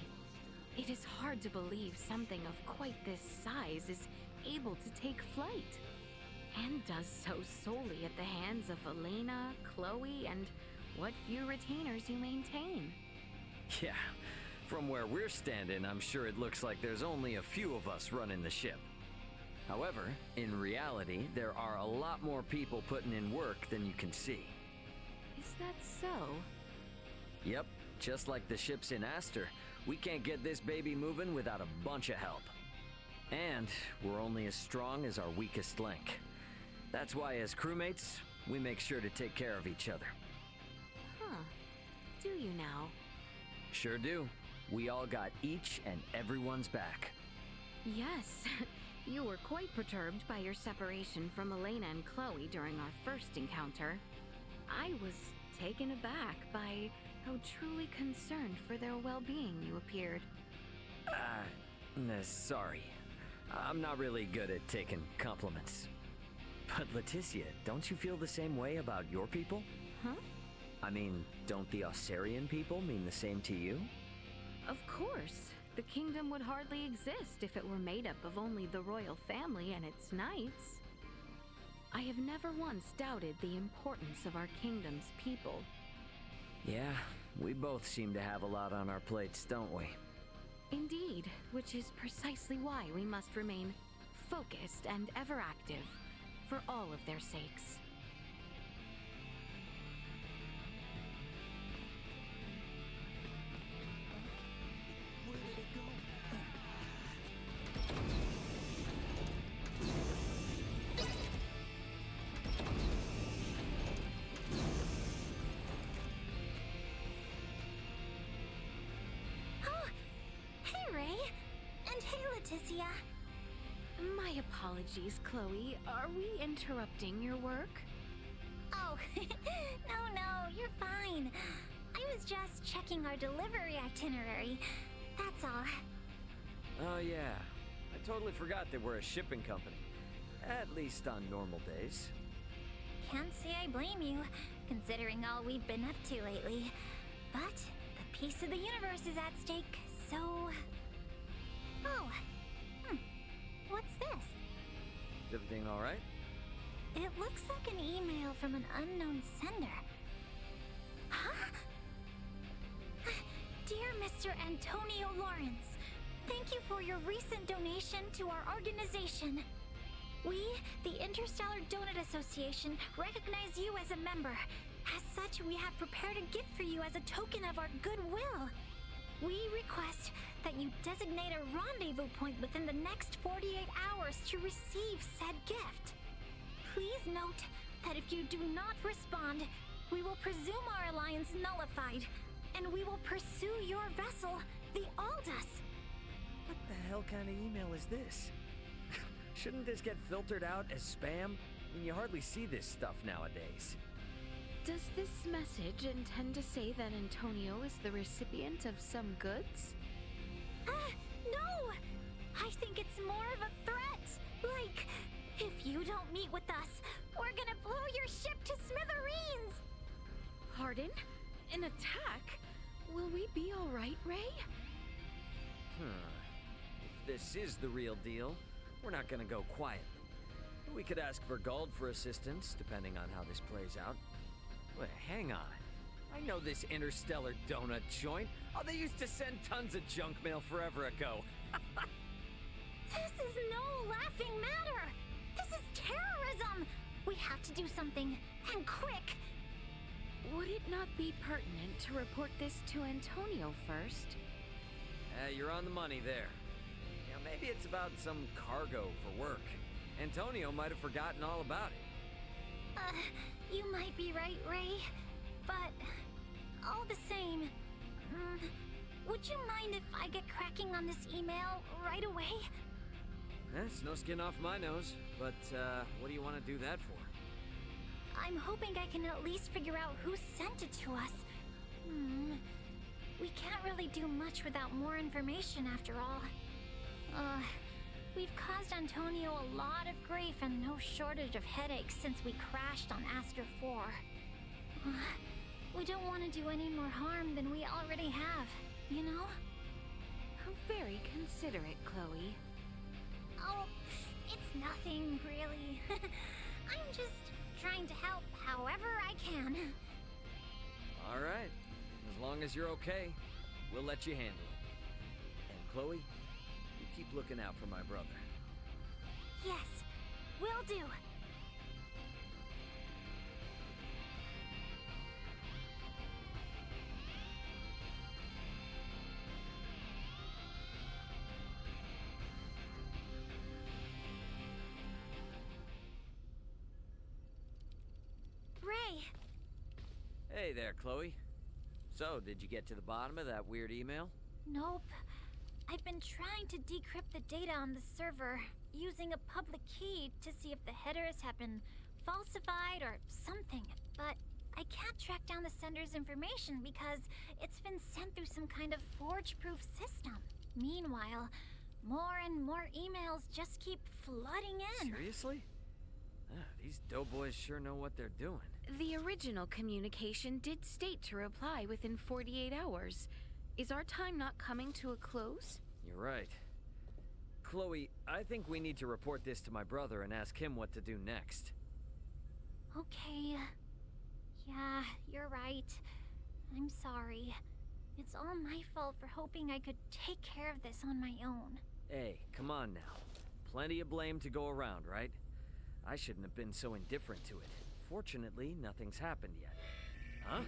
It is hard to believe something of quite this size is able to take flight. And does so solely at the hands of Elena, Chloe, and what few retainers you maintain. Yeah, from where we're standing, I'm sure it looks like there's only a few of us running the ship. However, in reality, there are a lot more people putting in work than you can see. Is that so? Yep, just like the ships in Aster, we can't get this baby moving without a bunch of help. And we're only as strong as our weakest link. That's why as crewmates, we make sure to take care of each other. Huh. Do you now? Sure do. We all got each and everyone's back. Yes. You were quite perturbed by your separation from Elena and Chloe during our first encounter. I was taken aback by how truly concerned for their well-being you appeared. Sorry. I'm not really good at taking compliments. But Laeticia, don't you feel the same way about your people? Huh? I mean, don't the Aucerian people mean the same to you? Of course. The kingdom would hardly exist if it were made up of only the royal family and its knights. I have never once doubted the importance of our kingdom's people. Yeah, we both seem to have a lot on our plates, don't we? Indeed, which is precisely why we must remain focused and ever active, for all of their sakes. Laeticia. My apologies, Chloe. Are we interrupting your work? Oh, no, you're fine. I was just checking our delivery itinerary. That's all. Oh yeah, I totally forgot that we're a shipping company. At least on normal days. Can't say I blame you, considering all we've been up to lately. But the peace of the universe is at stake, so... Oh, what's this? Is everything all right? It looks like an email from an unknown sender. Huh? Dear Mr. Antonio Lawrence, thank you for your recent donation to our organization. We, the Interstellar Donut Association, recognize you as a member. As such, we have prepared a gift for you as a token of our goodwill. We request that you designate a rendezvous point within the next 48 hours to receive said gift. Please note that if you do not respond, we will presume our alliance nullified, and we will pursue your vessel, the Aldous. What the hell kind of email is this? Shouldn't this get filtered out as spam? I mean, you hardly see this stuff nowadays. Does this message intend to say that Antonio is the recipient of some goods? No! I think it's more of a threat. Like, if you don't meet with us, we're gonna blow your ship to smithereens! Pardon? An attack? Will we be all right, Ray? If this is the real deal, we're not gonna go quietly. We could ask Bergholm for assistance, depending on how this plays out. Wait, hang on. I know this interstellar donut joint. Oh, they used to send tons of junk mail forever ago. This is no laughing matter! This is terrorism! We have to do something, and quick! Would it not be pertinent to report this to Antonio first? You're on the money there. Maybe it's about some cargo for work. Antonio might have forgotten all about it. You might be right, Ray. But, all the same, would you mind if I get cracking on this email right away? That's no skin off my nose, but what do you want to do that for? I'm hoping I can at least figure out who sent it to us. We can't really do much without more information after all. We've caused Antonio a lot of grief and no shortage of headaches since we crashed on Aster IV. We don't want to do any more harm than we already have, you know? Very considerate, Chloe. Oh, it's nothing, really. I'm just trying to help however I can. All right. As long as you're okay, we'll let you handle it. And Chloe, you keep looking out for my brother. Yes, will do. Ray! Hey there, Chloe. So, did you get to the bottom of that weird email? Nope. I've been trying to decrypt the data on the server, using a public key to see if the headers have been falsified or something, but I can't track down the sender's information because it's been sent through some kind of forge-proof system. Meanwhile, more and more emails just keep flooding in. Seriously? These doughboys sure know what they're doing. The original communication did state to reply within 48 hours. Is our time not coming to a close? You're right. Chloe, I think we need to report this to my brother and ask him what to do next. Okay. Yeah, you're right. I'm sorry. It's all my fault for hoping I could take care of this on my own. Hey, come on now. Plenty of blame to go around, right? I shouldn't have been so indifferent to it. Fortunately, nothing's happened yet. Huh?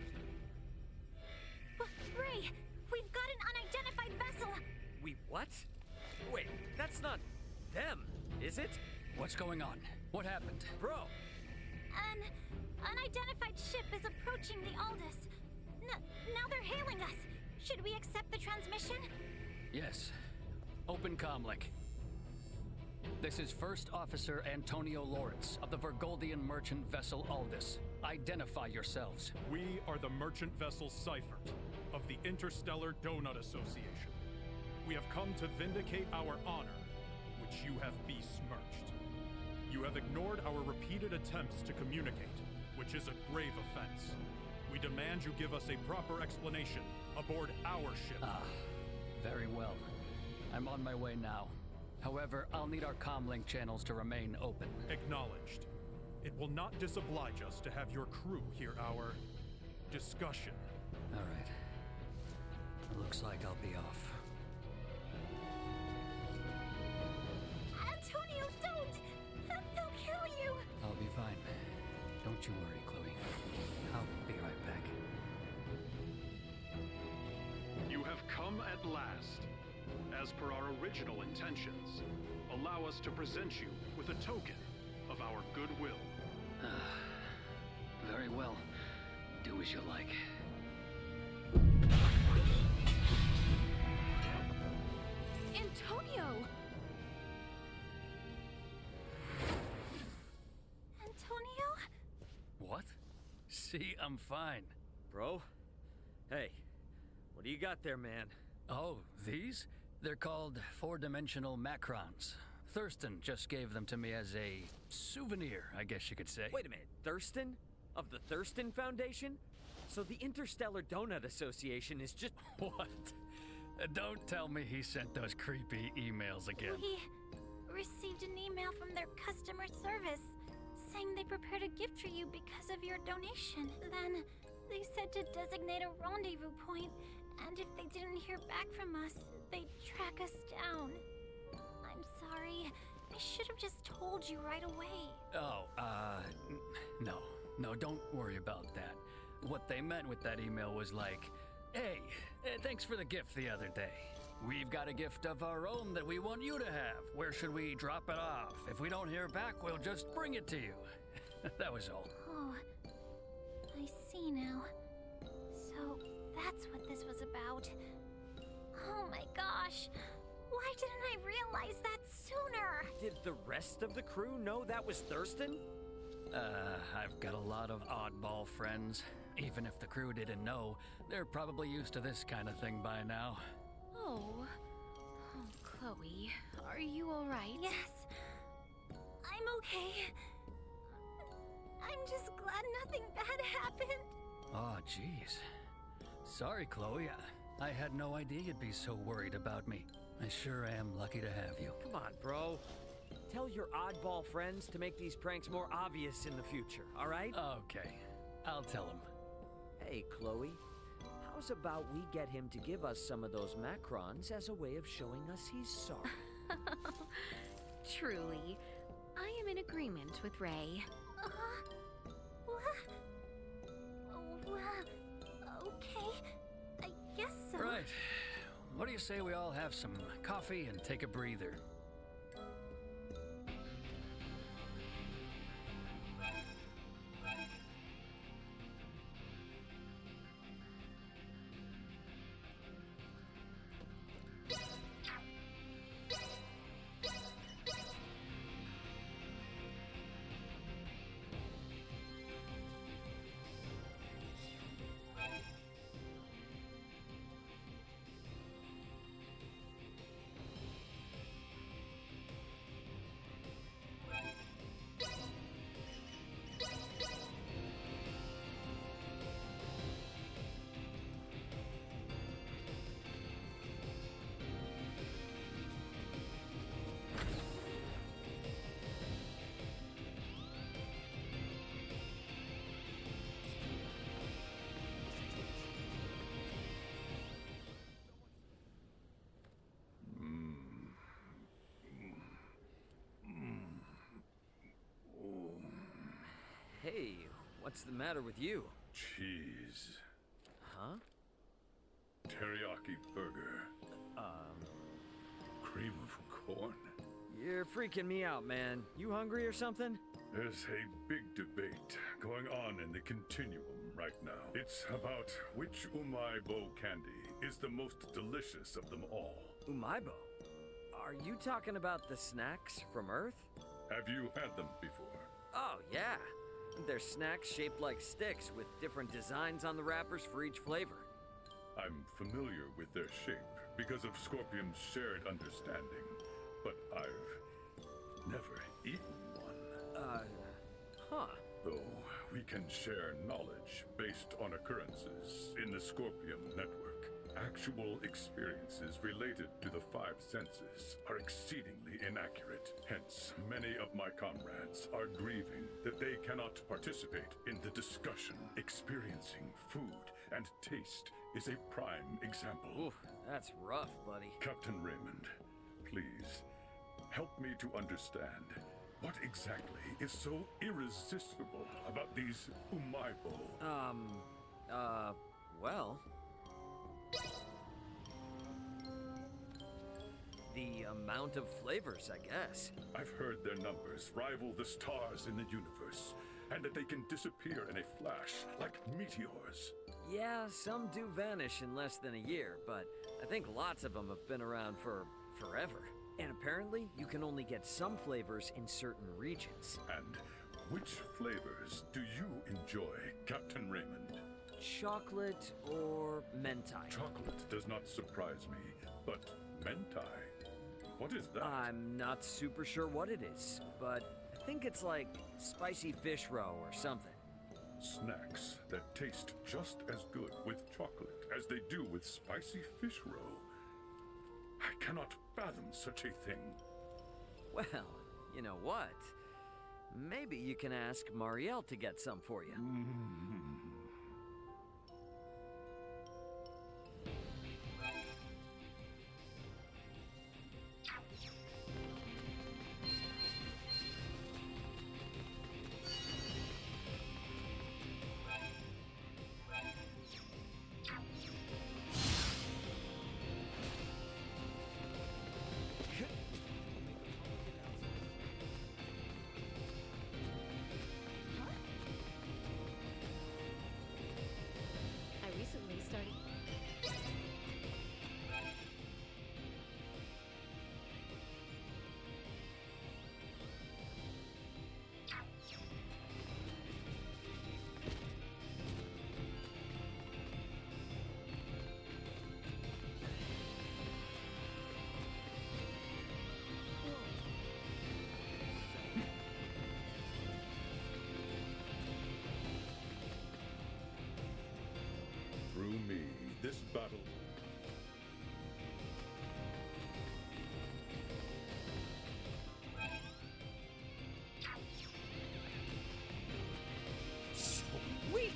But, Ray, we've got an unidentified vessel! We what? Wait, that's not them, is it? What's going on? What happened? Bro! An unidentified ship is approaching the Aldous. Now they're hailing us. Should we accept the transmission? Yes. Open comlink. This is First Officer Antonio Lawrence of the Vergoldian merchant vessel Aldous. Identify yourselves. We are the merchant vessel Seifert of the Interstellar Donut Association. We have come to vindicate our honor, which you have besmirched. You have ignored our repeated attempts to communicate, which is a grave offense. We demand you give us a proper explanation aboard our ship. Very well. I'm on my way now. However, I'll need our comlink channels to remain open. Acknowledged. It will not disoblige us to have your crew hear our discussion. All right. Looks like I'll be off. Antonio, don't! They'll kill you! I'll be fine. Don't you worry, Chloe. I'll be right back. You have come at last. As per our original intentions, allow us to present you with a token of our goodwill. Very well. Do as you like. Antonio! Antonio? What? See, I'm fine. Bro? Hey, what do you got there, man? Oh, these? They're called four-dimensional macrons. Thurston just gave them to me as a souvenir, I guess you could say. Wait a minute, Thurston? Of the Thurston Foundation? So the Interstellar Donut Association is just... What? Don't tell me he sent those creepy emails again. We received an email from their customer service saying they prepared a gift for you because of your donation. Then they said to designate a rendezvous point, and if they didn't hear back from us, they'd track us down. I'm sorry. I should have just told you right away. Oh, no, don't worry about that. What they meant with that email was like, hey, thanks for the gift the other day. We've got a gift of our own that we want you to have. Where should we drop it off? If we don't hear back, we'll just bring it to you. That was all. Oh, I see now. So that's what this was about. Oh my gosh. Why didn't I realize that sooner? Did the rest of the crew know that was Thurston? I've got a lot of oddball friends. Even if the crew didn't know, they're probably used to this kind of thing by now. Oh, Chloe, are you alright? Yes. I'm okay. I'm just glad nothing bad happened. Oh, jeez. Sorry, Chloe. I had no idea you'd be so worried about me. I sure am lucky to have you. Come on, bro. Tell your oddball friends to make these pranks more obvious in the future, all right? Okay, I'll tell them. Hey, Chloe. How's about we get him to give us some of those macrons as a way of showing us he's sorry? Truly, I am in agreement with Ray. Okay, I guess so. Right. What do you say we all have some coffee and take a breather? Hey, what's the matter with you? Cheese. Huh? Teriyaki burger. Cream of corn. You're freaking me out, man. You hungry or something? There's a big debate going on in the continuum right now. It's about which umaibo candy is the most delicious of them all. Umaibo? Are you talking about the snacks from Earth? Have you had them before? Oh, yeah. They're snacks shaped like sticks with different designs on the wrappers for each flavor. I'm familiar with their shape because of Scorpium's shared understanding, but I've never eaten one. Huh. Though we can share knowledge based on occurrences in the Scorpium network. Actual experiences related to the five senses are exceedingly inaccurate. Hence, many of my comrades are grieving that they cannot participate in the discussion. Experiencing food and taste is a prime example. Oof, that's rough, buddy. Captain Raymond, please, help me to understand what exactly is so irresistible about these umaibo? Well... the amount of flavors, I guess. I've heard their numbers rival the stars in the universe, and that they can disappear in a flash, like meteors. Yeah, some do vanish in less than a year, but I think lots of them have been around for forever. And apparently, you can only get some flavors in certain regions. And which flavors do you enjoy, Captain Raymond? Chocolate or mentai? Chocolate does not surprise me, but mentai? What is that? I'm not super sure what it is, but I think it's like spicy fish roe or something. Snacks that taste just as good with chocolate as they do with spicy fish roe. I cannot fathom such a thing. Well, you know what? Maybe you can ask Marielle to get some for you. battle. Sweet!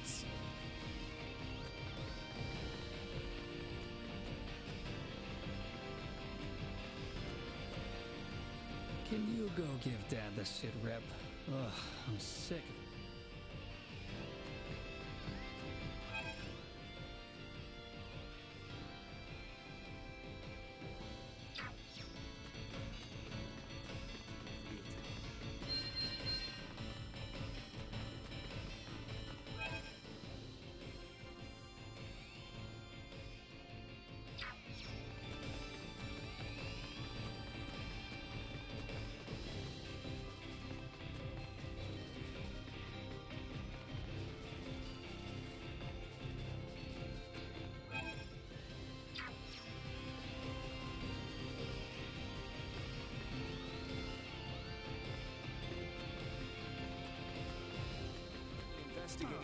Can you go give Dad the sit rep? Ugh, I'm sick. Investigate.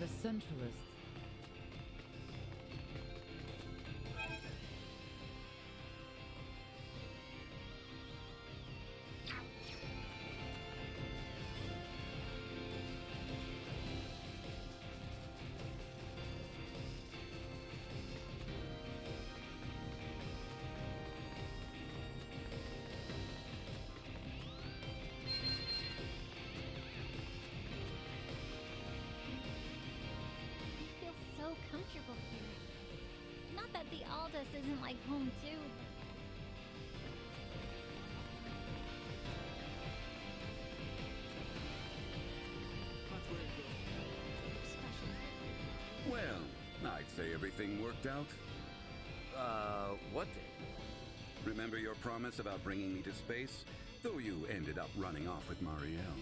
The Centralists. So comfortable here. Not that the Aldous isn't like home too. Well, I'd say everything worked out. What did? Remember your promise about bringing me to space? Though you ended up running off with Marielle.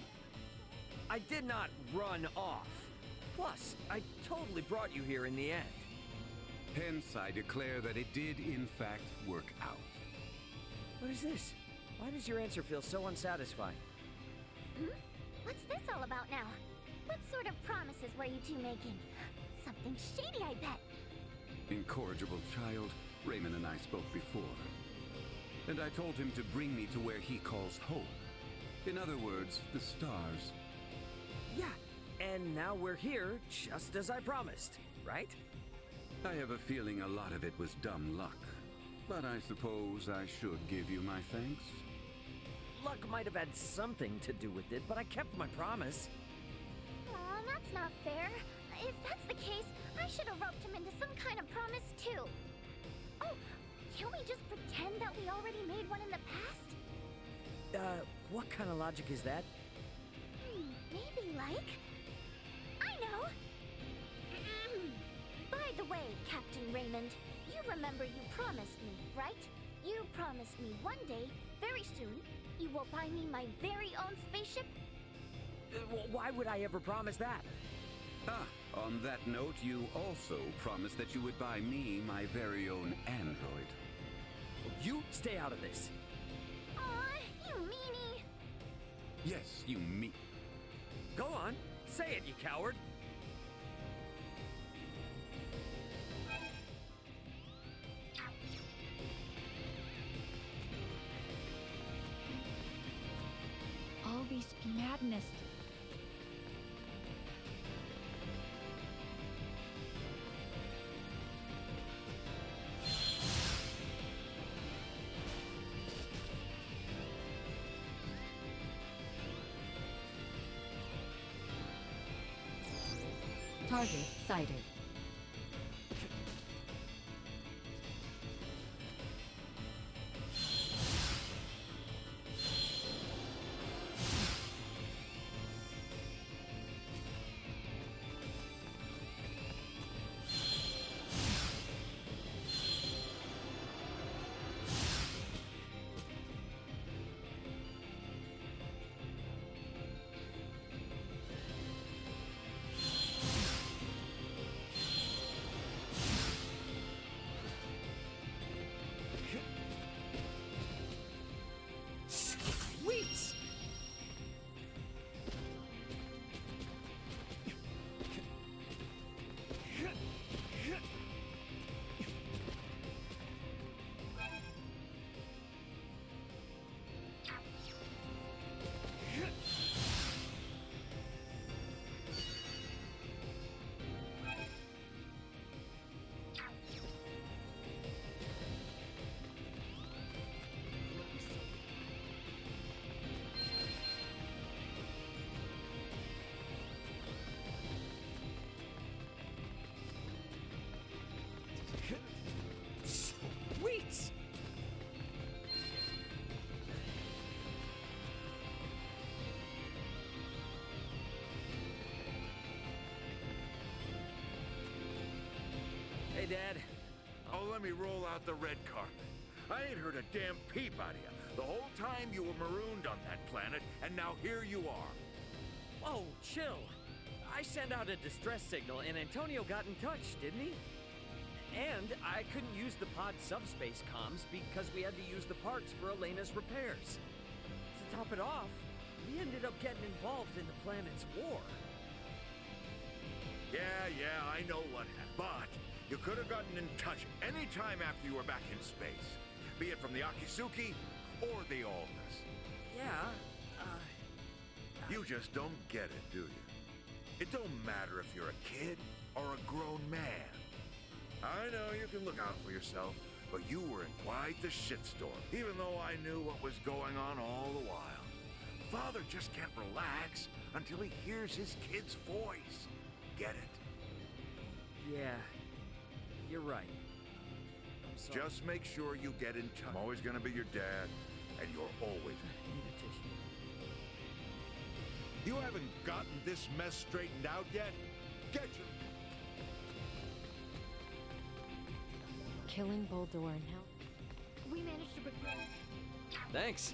I did not run off. Plus, I totally brought you here in the end. Hence, I declare that it did, in fact, work out. What is this? Why does your answer feel so unsatisfying? What's this all about now? What sort of promises were you two making? Something shady, I bet. Incorrigible child, Raymond and I spoke before. And I told him to bring me to where he calls home. In other words, the stars. Yeah. And now we're here, just as I promised, right? I have a feeling a lot of it was dumb luck. But I suppose I should give you my thanks. Luck might have had something to do with it, but I kept my promise. Aw, that's not fair. If that's the case, I should have roped him into some kind of promise too. Oh, can't we just pretend that we already made one in the past? What kind of logic is that? Maybe like... I know! By the way, Captain Raymond, you remember you promised me, right? You promised me one day, very soon, you will buy me my very own spaceship? Why would I ever promise that? On that note, you also promised that you would buy me my very own android. You stay out of this. Aw, you meanie! Yes, you me. Go on, say it, you coward. All this madness. Target sighted. Dad. Oh, let me roll out the red carpet. I ain't heard a damn peep out of you the whole time you were marooned on that planet, and now here you are. Whoa, chill. I sent out a distress signal and Antonio got in touch, didn't he? And I couldn't use the pod subspace comms because we had to use the parts for Elena's repairs. To top it off, we ended up getting involved in the planet's war. Yeah, I know what happened. But you could have gotten in touch any time after you were back in space. Be it from the Akisuki or the Aldous. Yeah, You just don't get it, do you? It don't matter if you're a kid or a grown man. I know you can look out for yourself, but you were in quite the shitstorm, even though I knew what was going on all the while. Father just can't relax until he hears his kid's voice. Get it? Yeah, you're right. I'm sorry. Just make sure you get in touch. I'm always gonna be your dad, and you're always... Need a tissue. You haven't gotten this mess straightened out yet? Get your... Killing Boldur now. We managed to break... Thanks.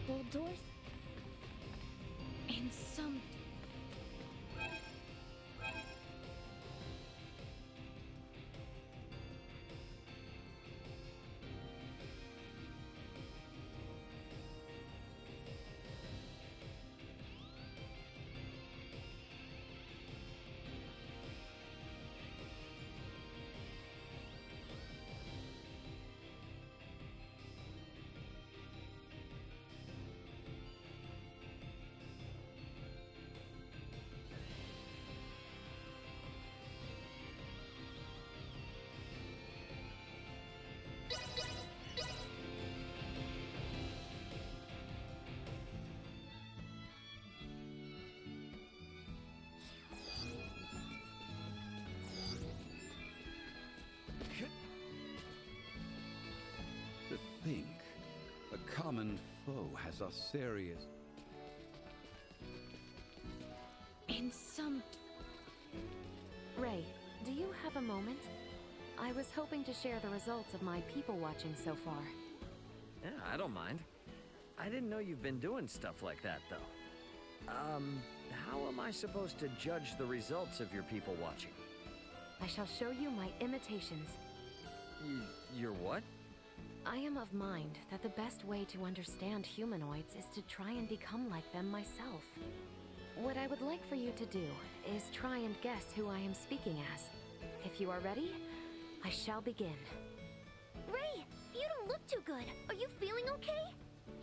Boldur's... in some... To think, a common foe has Aucerius. in some... Ray, do you have a moment? I was hoping to share the results of my people watching so far. Yeah, I don't mind. I didn't know you've been doing stuff like that, though. How am I supposed to judge the results of your people watching? I shall show you my imitations. Your what? I am of mind that the best way to understand humanoids is to try and become like them myself. What I would like for you to do is try and guess who I am speaking as. If you are ready, I shall begin. Ray, you don't look too good. Are you feeling okay?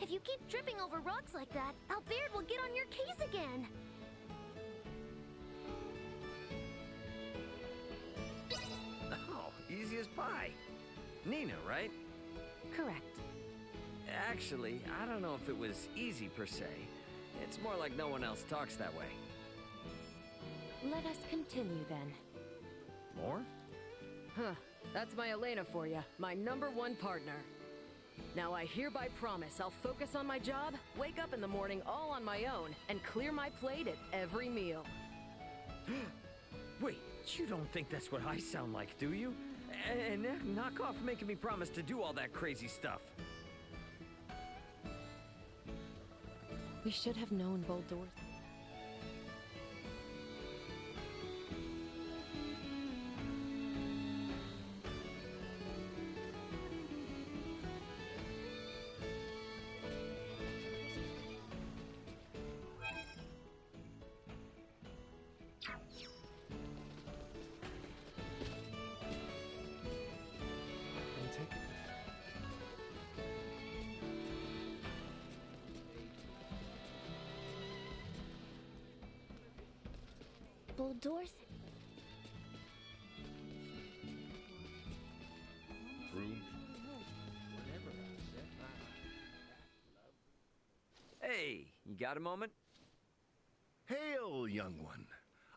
If you keep tripping over rocks like that, Albaird will get on your case again. Oh, easy as pie. Nina, right? Correct. Actually, I don't know if it was easy per se. It's more like no one else talks that way. Let us continue then. More? Huh. That's my Elena for you, my #1 partner. Now I hereby promise I'll focus on my job, wake up in the morning all on my own, and clear my plate at every meal. Wait, you don't think that's what I sound like, do you? And knock off making me promise to do all that crazy stuff. We should have known Boldur. Boldur's... Hey, you got a moment? Hail, young one.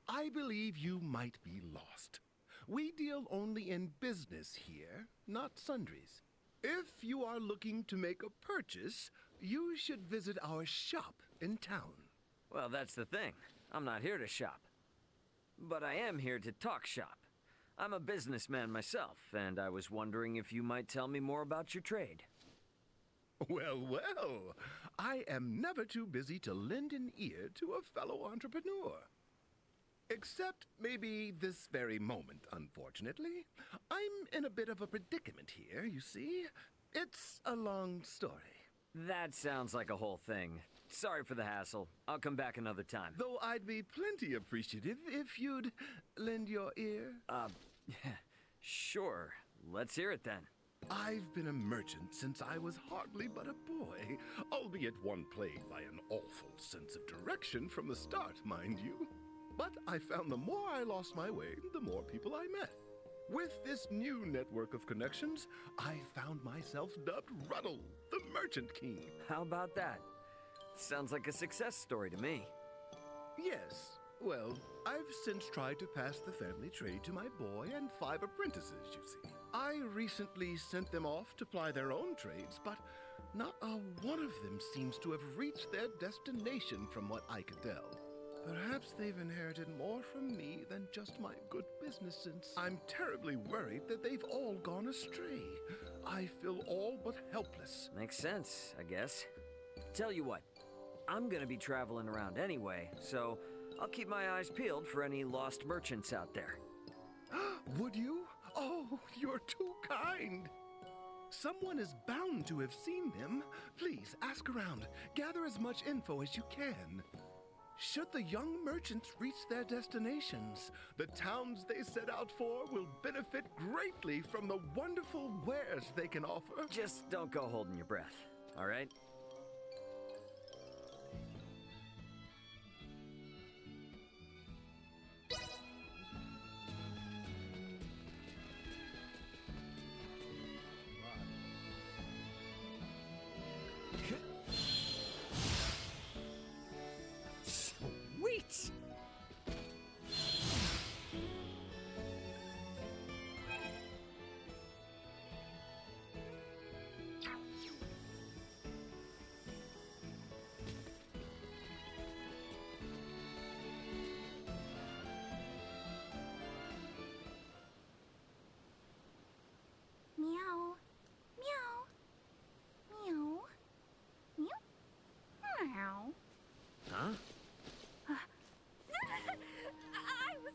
I believe you might be lost. We deal only in business here, not sundries. If you are looking to make a purchase, you should visit our shop in town. Well, that's the thing. I'm not here to shop. but I am here to talk shop. I'm a businessman myself, and I was wondering if you might tell me more about your trade. Well, well, I am never too busy to lend an ear to a fellow entrepreneur. Except maybe this very moment, unfortunately. I'm in a bit of a predicament here, you see. It's a long story. That sounds like a whole thing. Sorry for the hassle. I'll come back another time. Though I'd be plenty appreciative if you'd lend your ear. Sure. Let's hear it then. I've been a merchant since I was hardly but a boy, albeit one plagued by an awful sense of direction from the start, mind you. But I found the more I lost my way, the more people I met. With this new network of connections, I found myself dubbed Ruddle, the Merchant King. How about that? Sounds like a success story to me. Yes. Well, I've since tried to pass the family trade to my boy and 5 apprentices, you see. I recently sent them off to ply their own trades, but not a one of them seems to have reached their destination from what I could tell. Perhaps they've inherited more from me than just my good business sense. I'm terribly worried that they've all gone astray. I feel all but helpless. Makes sense, I guess. Tell you what, I'm gonna be traveling around anyway, so I'll keep my eyes peeled for any lost merchants out there. Would you? Oh, you're too kind. Someone is bound to have seen them. Please, ask around. Gather as much info as you can. Should the young merchants reach their destinations, the towns they set out for will benefit greatly from the wonderful wares they can offer. Just don't go holding your breath, all right? Sweet! Meow. Meow. Meow. Meow. Meow. Huh? I was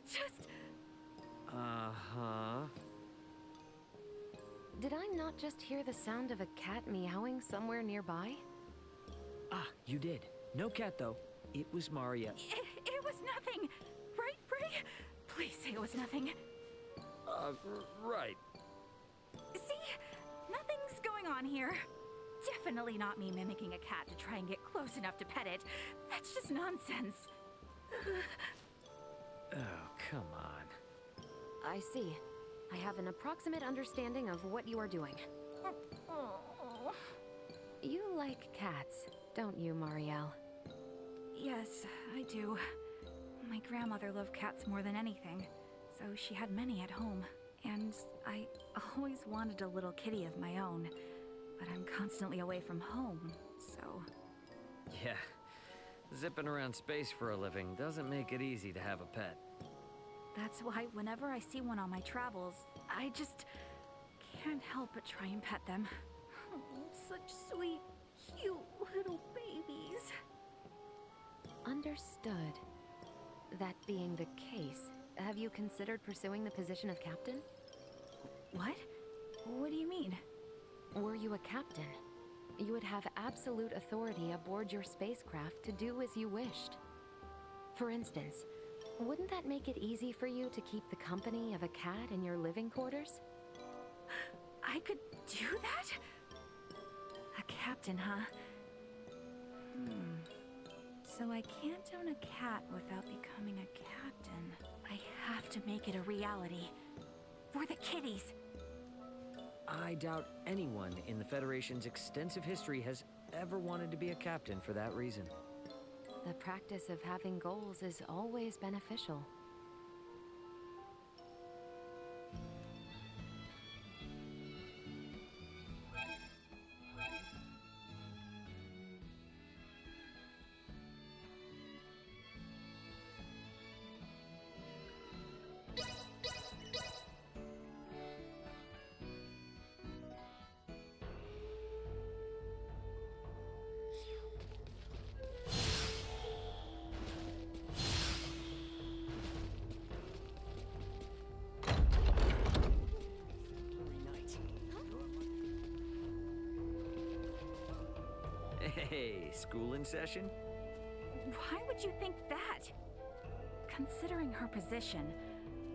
just... Uh-huh. Did I not just hear the sound of a cat meowing somewhere nearby? Ah, you did. No cat, though. It was Maria. It was nothing. Right, Bray? Please say it was nothing. Right. See? Nothing's going on here. Definitely not me mimicking a cat to try and get close enough to pet it. That's just nonsense. Oh, come on. I see. I have an approximate understanding of what you are doing. You like cats, don't you, Marielle? Yes, I do. My grandmother loved cats more than anything, so she had many at home. And I always wanted a little kitty of my own, but I'm constantly away from home, so... Yeah. Zipping around space for a living doesn't make it easy to have a pet. That's why whenever I see one on my travels, I just can't help but try and pet them. Oh, such sweet, cute little babies. Understood. That being the case, have you considered pursuing the position of captain? What? What do you mean? Were you a captain, you would have absolute authority aboard your spacecraft to do as you wished. For instance, wouldn't that make it easy for you to keep the company of a cat in your living quarters? I could do that? A captain, huh? So I can't own a cat without becoming a captain. I have to make it a reality. For the kitties! I doubt anyone in the Federation's extensive history has ever wanted to be a captain for that reason. The practice of having goals is always beneficial. Hey, school in session? Why would you think that? Considering her position,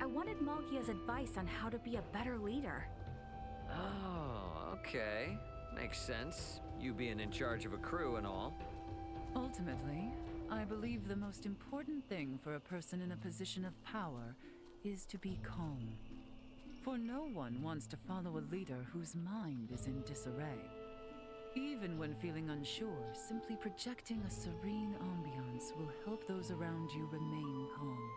I wanted Malkia's advice on how to be a better leader. Oh, okay. Makes sense. You being in charge of a crew and all. Ultimately, I believe the most important thing for a person in a position of power is to be calm. For no one wants to follow a leader whose mind is in disarray. Even when feeling unsure, simply projecting a serene ambiance will help those around you remain calm.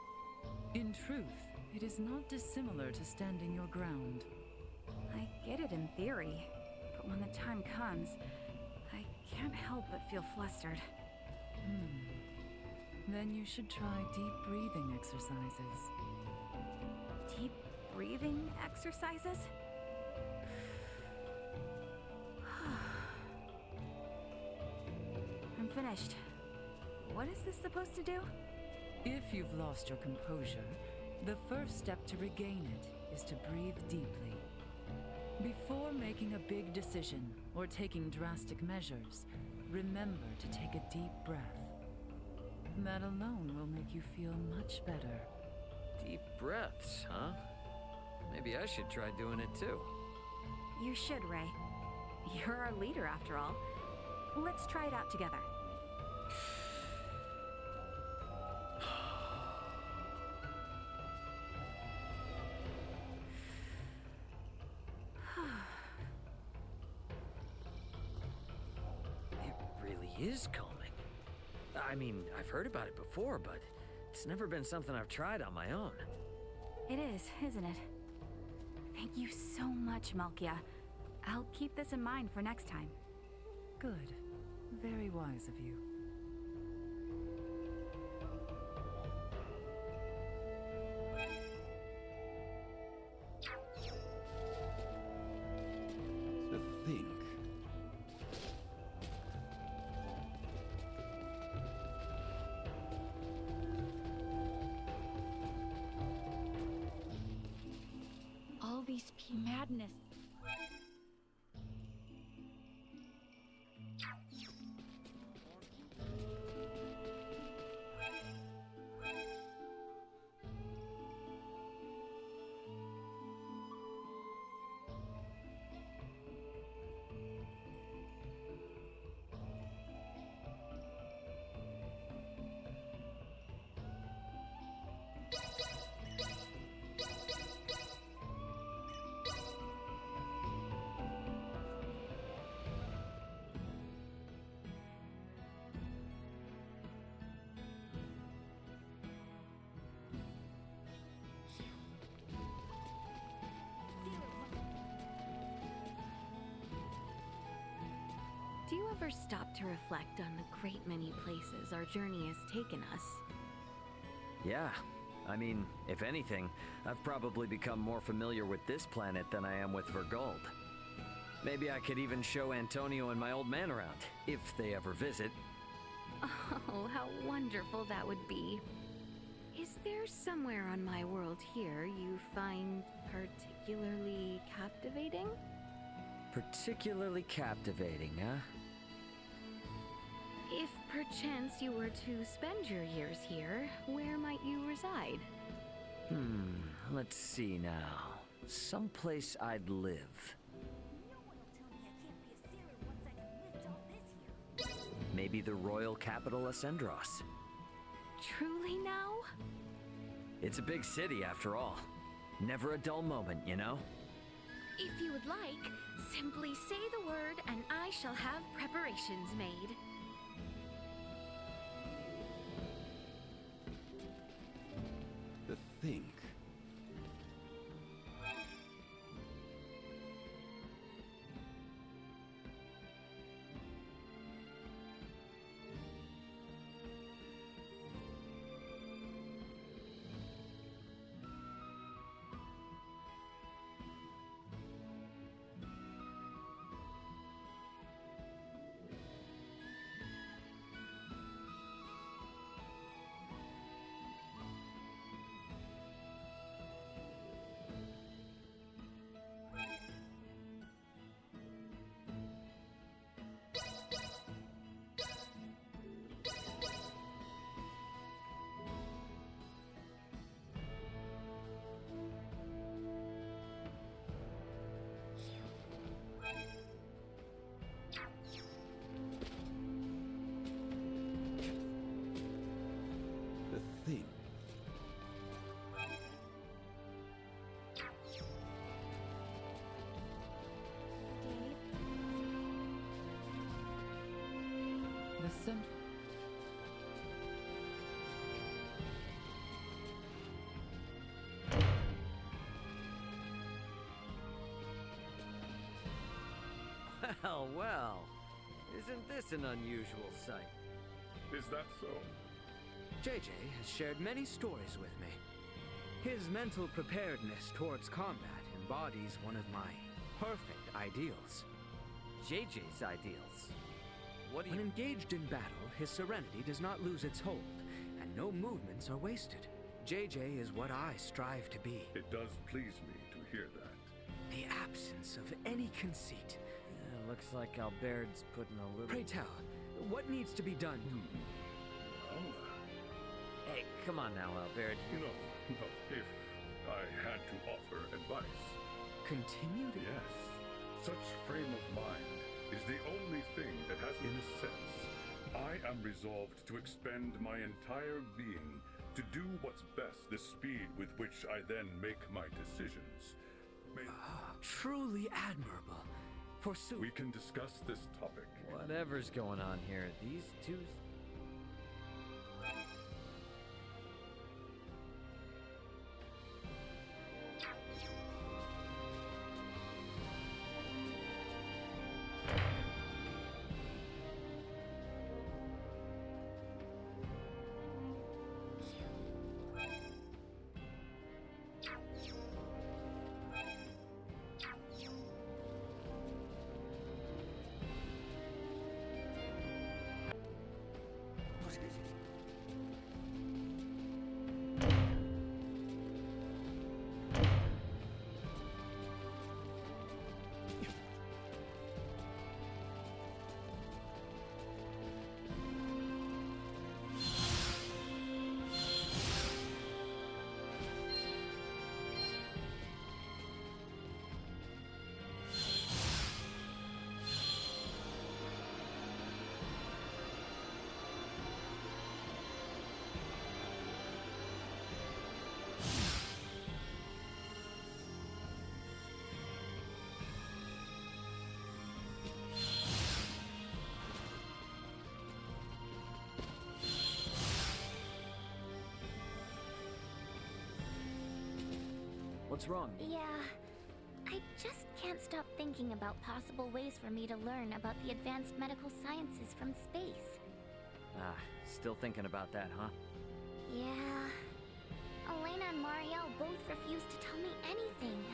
In truth, it is not dissimilar to standing your ground. I get it in theory, but when the time comes, I can't help but feel flustered. Then you should try deep breathing exercises. Deep breathing exercises? I'm finished. What is this supposed to do? If you've lost your composure, the first step to regain it is to breathe deeply. Before making a big decision or taking drastic measures, remember to take a deep breath. That alone will make you feel much better. Deep breaths, huh? Maybe I should try doing it too. You should, Ray. You're our leader after all. Let's try it out together. It really is calming. I mean, I've heard about it before, but it's never been something I've tried on my own. It is, isn't it? Thank you so much, Malkia. I'll keep this in mind for next time. Good. Very wise of you. To think. All these madness. Do you ever stop to reflect on the great many places our journey has taken us? Yeah. I mean, if anything, I've probably become more familiar with this planet than I am with Vergold. Maybe I could even show Antonio and my old man around, if they ever visit. Oh, how wonderful that would be. Is there somewhere on my world here you find particularly captivating? Particularly captivating, huh? If perchance you were to spend your years here, where might you reside? Let's see now. Someplace I'd live. Maybe the royal capital Ascendros. Truly now? It's a big city after all. Never a dull moment, you know? If you would like, simply say the word and I shall have preparations made. To think. was sent. Well, well. Isn't this an unusual sight? Is that so? JJ has shared many stories with me. His mental preparedness towards combat embodies one of my perfect ideals. JJ's ideals? What do you... When engaged in battle, his serenity does not lose its hold, and no movements are wasted. JJ is what I strive to be. It does please me to hear that. The absence of any conceit. Looks like Albaird's putting a little... Pray tell, what needs to be done? Well... Hey, come on now, Albaird. No. If I had to offer advice... Continue to... Yes. Such frame of mind is the only thing that has in a sense. I am resolved to expend my entire being to do what's best, the speed with which I then make my decisions. Truly admirable. Forsooth. We can discuss this topic. Whatever's going on here, these two... What's wrong? Yeah, I just can't stop thinking about possible ways for me to learn about the advanced medical sciences from space. Still thinking about that, huh? Yeah. Elena and Marielle both refused to tell me anything.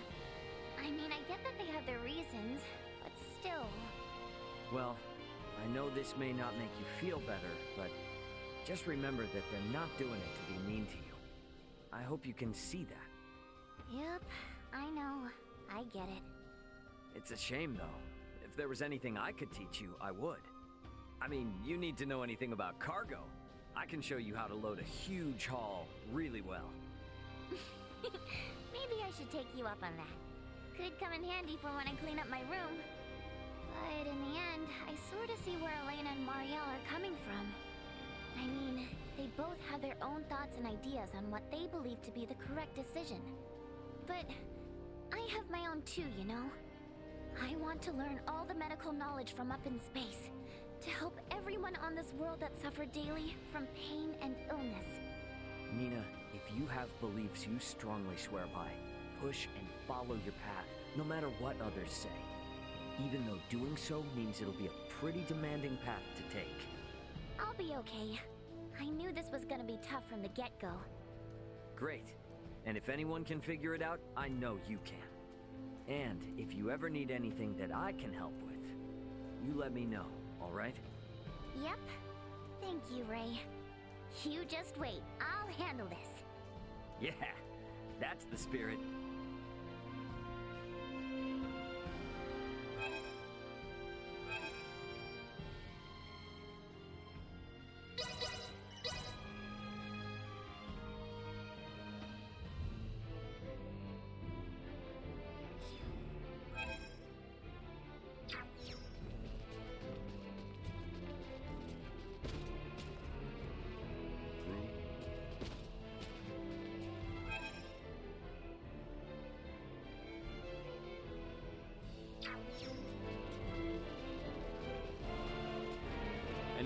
I mean, I get that they have their reasons, but still. Well, I know this may not make you feel better, but just remember that they're not doing it to be mean to you. I hope you can see that. Yep, I know. I get it. It's a shame, though. If there was anything I could teach you, I would. I mean, you need to know anything about cargo. I can show you how to load a huge haul really well. Maybe I should take you up on that. Could come in handy for when I clean up my room. But in the end, I sort of see where Elena and Marielle are coming from. I mean, they both have their own thoughts and ideas on what they believe to be the correct decision. But I have my own too, you know? I want to learn all the medical knowledge from up in space, to help everyone on this world that suffer daily from pain and illness. Nina, if you have beliefs you strongly swear by, push and follow your path, no matter what others say. Even though doing so means it'll be a pretty demanding path to take. I'll be okay. I knew this was gonna be tough from the get-go. Great. And if anyone can figure it out, I know you can. And if you ever need anything that I can help with, you let me know, all right? Yep. Thank you, Ray. You just wait. I'll handle this. Yeah, that's the spirit.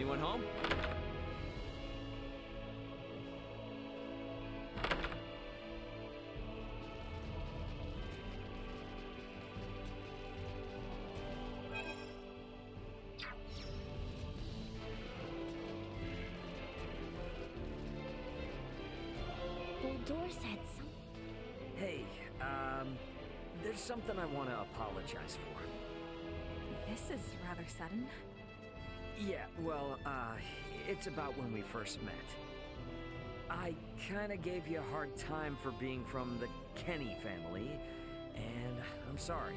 Anyone home? Door said something. Hey, there's something I want to apologize for. This is rather sudden. Yeah, well, it's about when we first met. I kinda gave you a hard time for being from the Kenny family, and I'm sorry.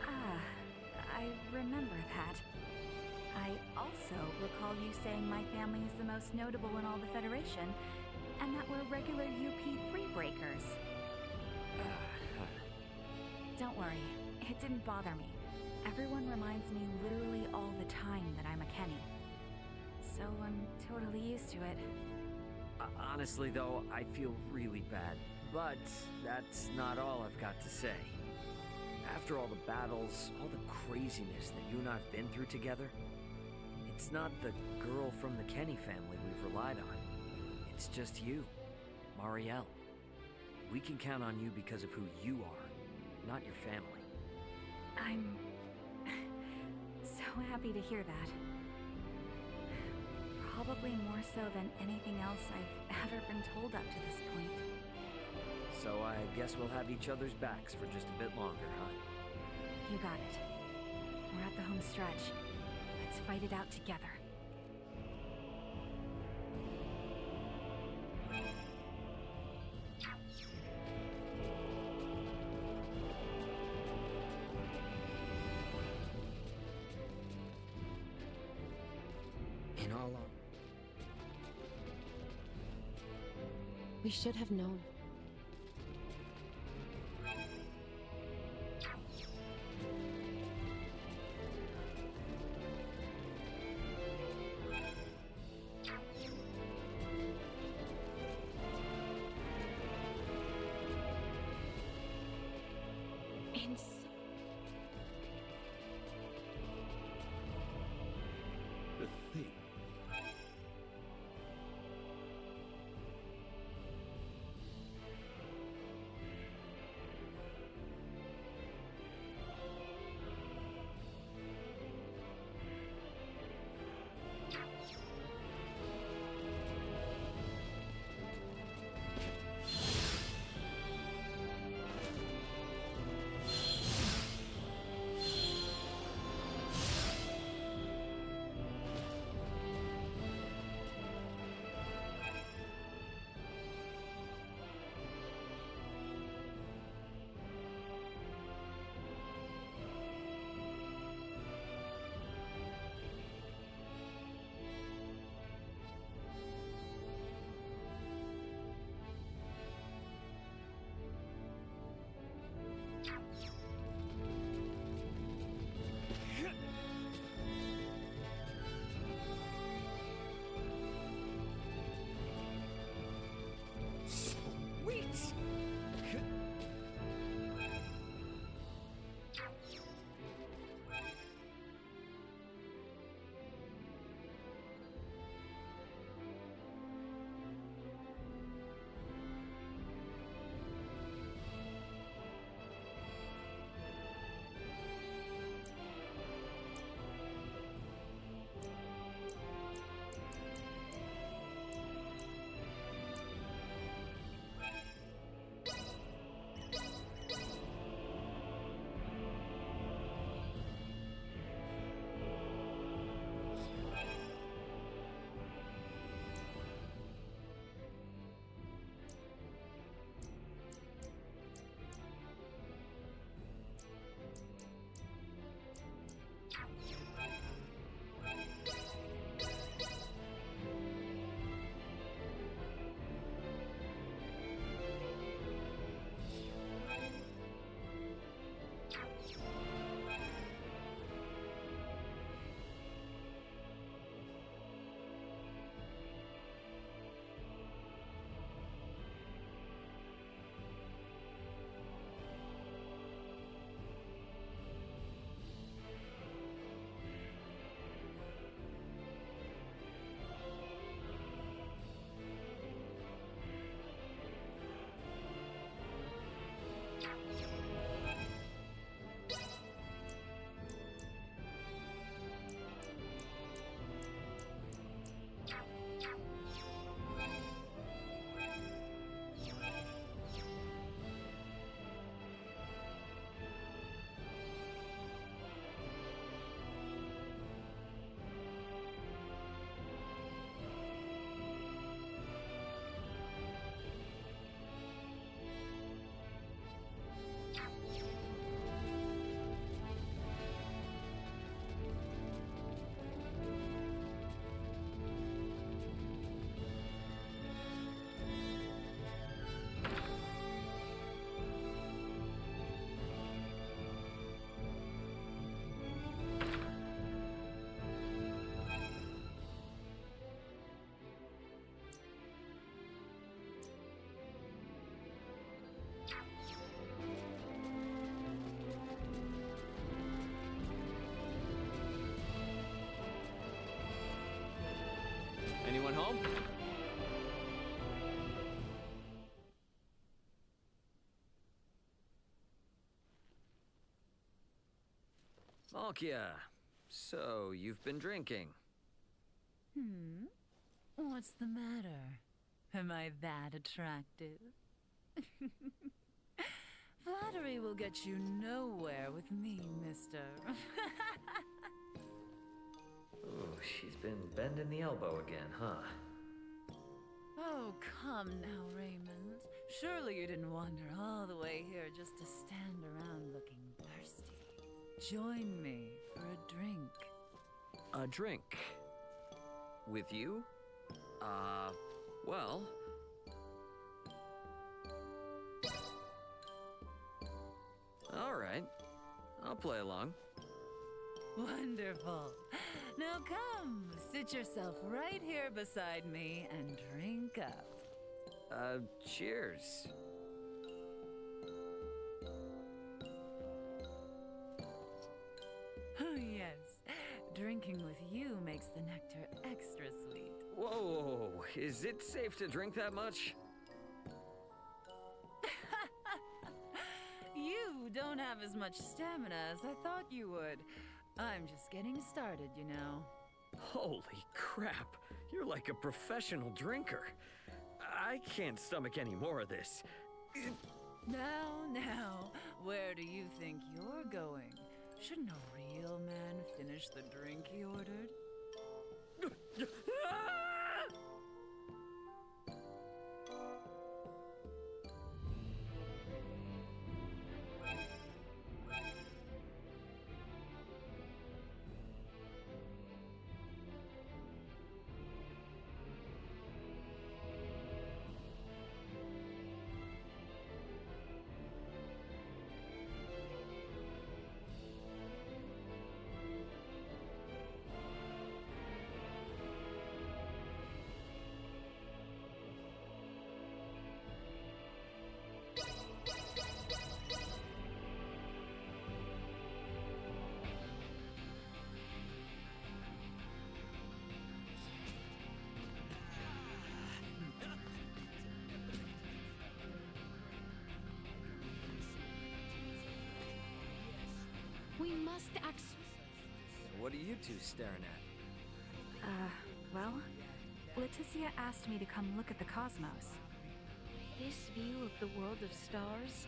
I remember that. I also recall you saying my family is the most notable in all the Federation, and that we're regular UP3 breakers. Don't worry, it didn't bother me. Everyone reminds me literally all the time that I'm a Kenny. So I'm totally used to it. Honestly, though, I feel really bad. But that's not all I've got to say. After all the battles, all the craziness that you and I've been through together, it's not the girl from the Kenny family we've relied on. It's just you, Marielle. We can count on you because of who you are, not your family. I'm so happy to hear that. Probably more so than anything else I've ever been told up to this point. So I guess we'll have each other's backs for just a bit longer, huh? You got it. We're at the home stretch. Let's fight it out together. In all honesty, we should have known. The thing. Anyone home? Malkia, so you've been drinking. What's the matter? Am I that attractive? Flattery will get you nowhere with me, mister. Ooh, she's been bending the elbow again, huh? Oh, come now, Raymond. Surely you didn't wander all the way here just to stand around looking thirsty. Join me for a drink. A drink? With you? Well... Alright. I'll play along. Wonderful. Now come, sit yourself right here beside me and drink up. Cheers. Oh, yes. Drinking with you makes the nectar extra sweet. Whoa, is it safe to drink that much? You don't have as much stamina as I thought you would. I'm just getting started, you know. Holy crap, you're like a professional drinker. I can't stomach any more of this. Now, where do you think you're going? Shouldn't a real man finish the drink he ordered? We must act. What are you two staring at? Well, Laeticia asked me to come look at the cosmos. This view of the world of stars,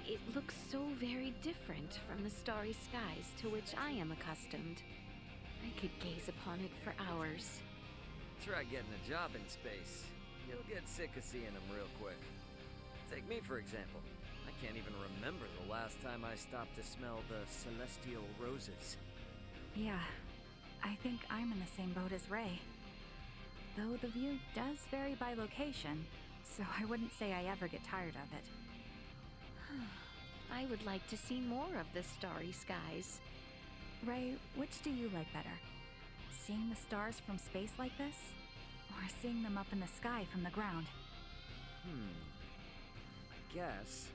it looks so very different from the starry skies to which I am accustomed. I could gaze upon it for hours. Try getting a job in space. You'll get sick of seeing them real quick. Take me, for example. I can't even remember the last time I stopped to smell the celestial roses. Yeah, I think I'm in the same boat as Ray. Though the view does vary by location, so I wouldn't say I ever get tired of it. I would like to see more of the starry skies. Ray, which do you like better? Seeing the stars from space like this? Or seeing them up in the sky from the ground? I guess.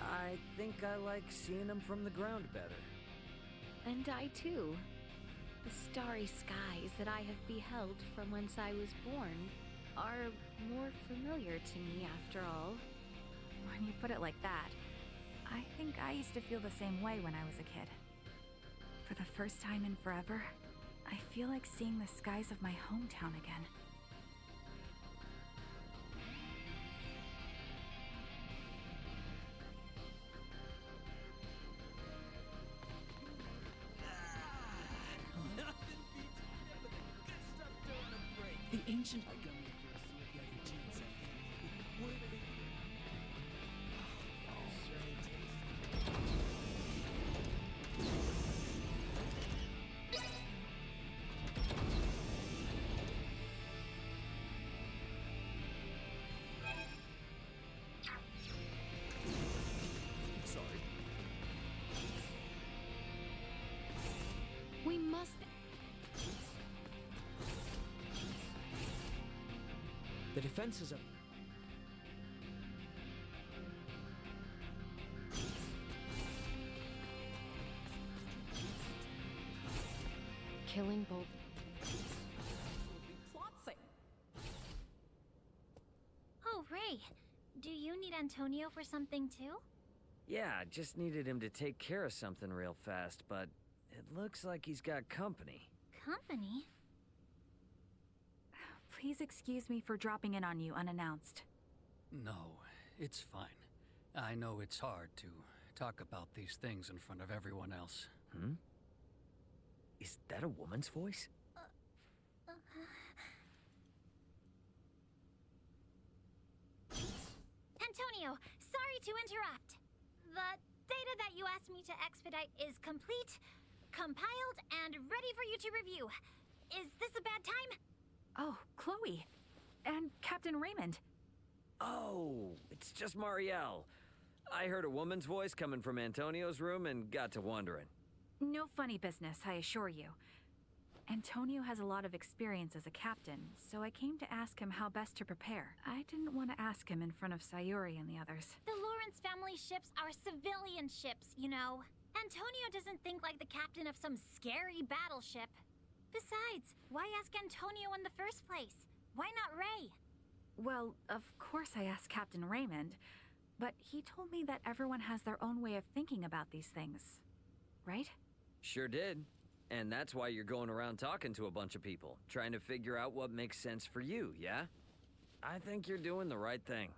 I think I like seeing them from the ground better. And I too. The starry skies that I have beheld from whence I was born are more familiar to me after all. When you put it like that, I think I used to feel the same way when I was a kid. For the first time in forever, I feel like seeing the skies of my hometown again. The ancient... We must... The defenses of... killing both. Oh, Ray. Do you need Antonio for something too? Yeah, I just needed him to take care of something real fast, but it looks like he's got company. Company? Please excuse me for dropping in on you unannounced. No, it's fine. I know it's hard to talk about these things in front of everyone else. Hmm? Is that a woman's voice? Antonio, sorry to interrupt. The data that you asked me to expedite is complete, compiled, and ready for you to review. Is this a bad time? Oh, Chloe. And Captain Raymond. Oh, it's just Marielle. I heard a woman's voice coming from Antonio's room and got to wondering. No funny business, I assure you. Antonio has a lot of experience as a captain, so I came to ask him how best to prepare. I didn't want to ask him in front of Sayuri and the others. The Lawrence family ships are civilian ships, you know. Antonio doesn't think like the captain of some scary battleship. Besides, why ask Antonio in the first place? Why not Ray? Well, of course I asked Captain Raymond, but he told me that everyone has their own way of thinking about these things. Right? Sure did. And that's why you're going around talking to a bunch of people, trying to figure out what makes sense for you, yeah? I think you're doing the right thing.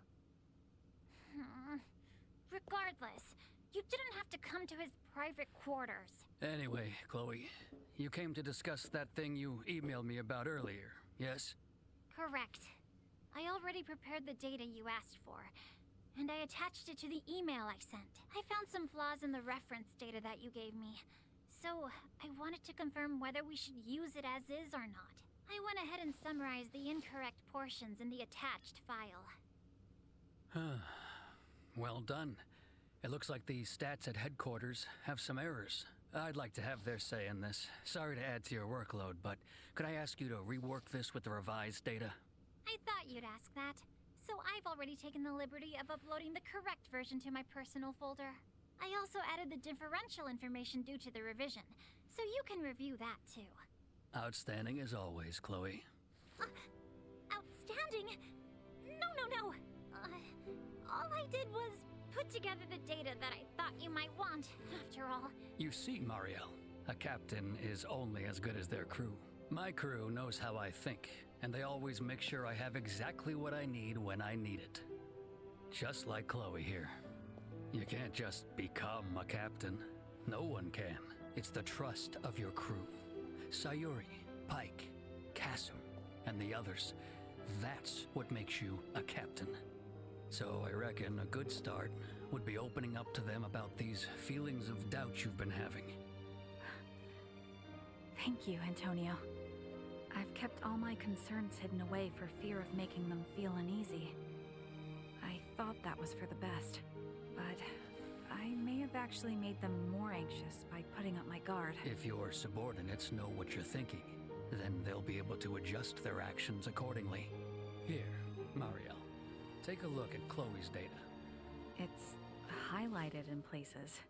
Regardless, you didn't have to come to his private quarters. Anyway, Chloe, you came to discuss that thing you emailed me about earlier, yes? Correct. I already prepared the data you asked for, and I attached it to the email I sent. I found some flaws in the reference data that you gave me, so I wanted to confirm whether we should use it as is or not. I went ahead and summarized the incorrect portions in the attached file. Well done. It looks like the stats at headquarters have some errors. I'd like to have their say in this. Sorry to add to your workload, but could I ask you to rework this with the revised data? I thought you'd ask that, so I've already taken the liberty of uploading the correct version to my personal folder. I also added the differential information due to the revision, so you can review that too. Outstanding as always, Chloe. Outstanding? No. All I did was put together the data that I thought you might want, after all. You see, Marielle, a captain is only as good as their crew. My crew knows how I think, and they always make sure I have exactly what I need when I need it. Just like Chloe here. You can't just become a captain. No one can. It's the trust of your crew. Sayuri, Pike, Kasum, and the others. That's what makes you a captain. So I reckon a good start would be opening up to them about these feelings of doubt you've been having. Thank you, Antonio. I've kept all my concerns hidden away for fear of making them feel uneasy. I thought that was for the best. But I may have actually made them more anxious by putting up my guard. If your subordinates know what you're thinking, then they'll be able to adjust their actions accordingly. Here, Marielle, take a look at Chloe's data. It's highlighted in places.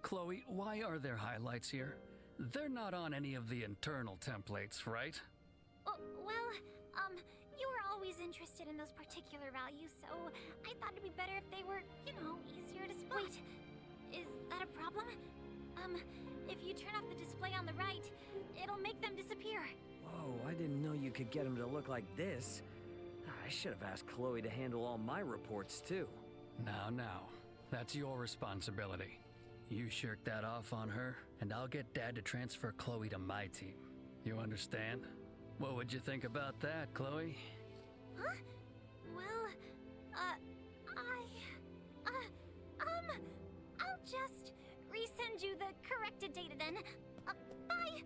Chloe, why are there highlights here? They're not on any of the internal templates, right? You were always interested in those particular values, so I thought it'd be better if they were, easier to spot. Wait, is that a problem? If you turn off the display on the right, it'll make them disappear. Whoa, I didn't know you could get them to look like this. I should have asked Chloe to handle all my reports, too. Now, that's your responsibility. You shirk that off on her, and I'll get Dad to transfer Chloe to my team. You understand? What would you think about that, Chloe? Huh? Well, I'll just resend you the corrected data then. Bye!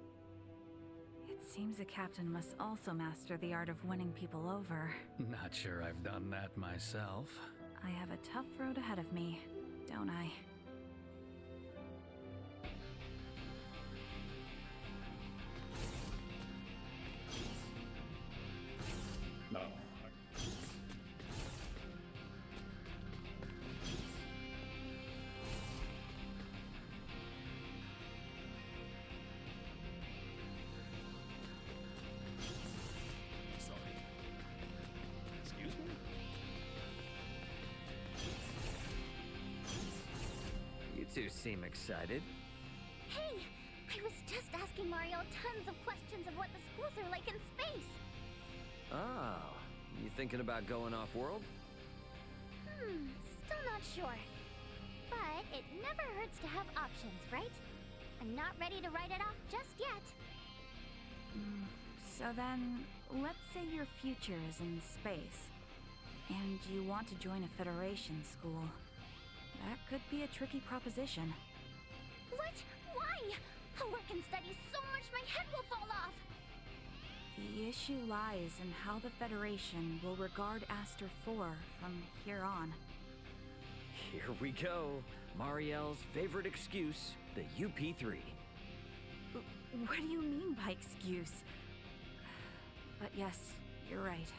It seems a captain must also master the art of winning people over. Not sure I've done that myself. I have a tough road ahead of me, don't I? No. two seem excited. Hey, I was just asking Mario tons of questions of what the schools are like in space. Oh, you thinking about going off-world? Still not sure. But it never hurts to have options, right? I'm not ready to write it off just yet. So then, let's say your future is in space, and you want to join a Federation school. That could be a tricky proposition. What? Why? I'll work and study so much my head will fall off! The issue lies in how the Federation will regard Aster IV from here on. Here we go. Marielle's favorite excuse, the UP3. What do you mean by excuse? But yes, you're right.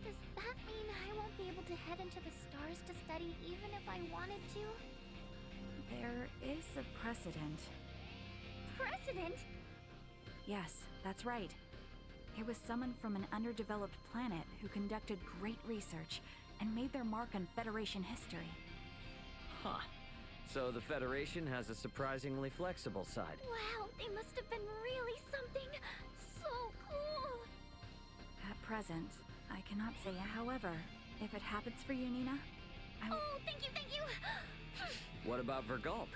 Does that mean I won't be able to head into the stars to study even if I wanted to? There is a precedent. Precedent? Yes, that's right. It was someone from an underdeveloped planet who conducted great research and made their mark on Federation history. Huh. So the Federation has a surprisingly flexible side. Wow, they must have been really something. So cool. At present, I cannot say. However, if it happens for you, Nina, Oh, thank you, thank you! What about Bergholm?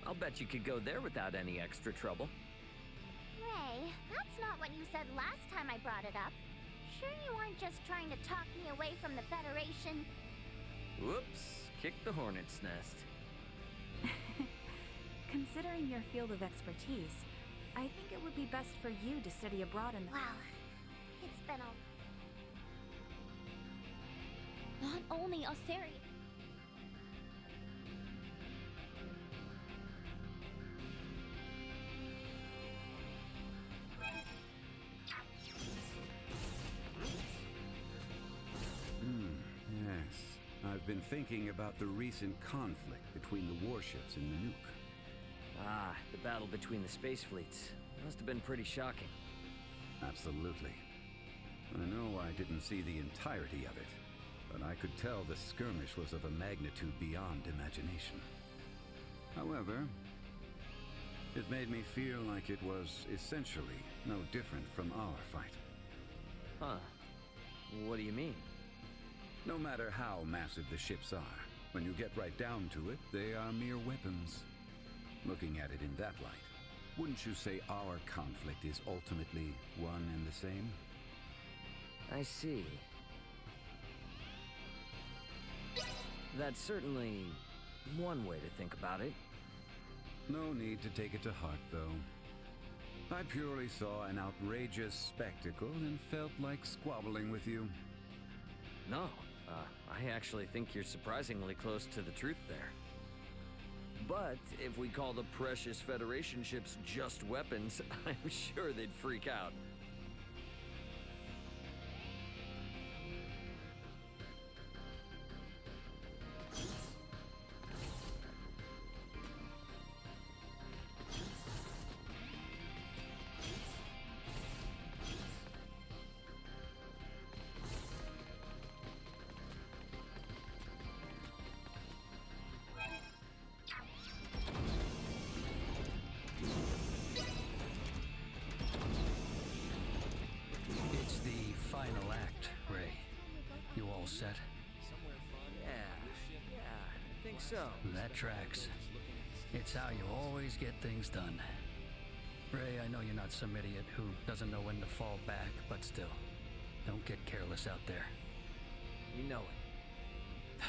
I'll bet you could go there without any extra trouble. Ray, that's not what you said last time I brought it up. Sure you aren't just trying to talk me away from the Federation? Whoops, kicked the hornet's nest. Considering your field of expertise, I think it would be best for you to study abroad in the... Well, it's been a... Not only Aucerius... Yes. I've been thinking about the recent conflict between the warships and the nuke. Ah, the battle between the space fleets. Must have been pretty shocking. Absolutely. I know I didn't see the entirety of it, but I could tell the skirmish was of a magnitude beyond imagination. However, it made me feel like it was essentially no different from our fight. Huh. What do you mean? No matter how massive the ships are, when you get right down to it, they are mere weapons. Looking at it in that light, wouldn't you say our conflict is ultimately one and the same? I see. That's certainly one way to think about it. No need to take it to heart, though. I purely saw an outrageous spectacle and felt like squabbling with you. No, I actually think you're surprisingly close to the truth there. But if we call the precious Federation ships just weapons, I'm sure they'd freak out. Set? Yeah, I think so. That tracks. It's how you always get things done. Ray, I know you're not some idiot who doesn't know when to fall back, but still, don't get careless out there. You know it.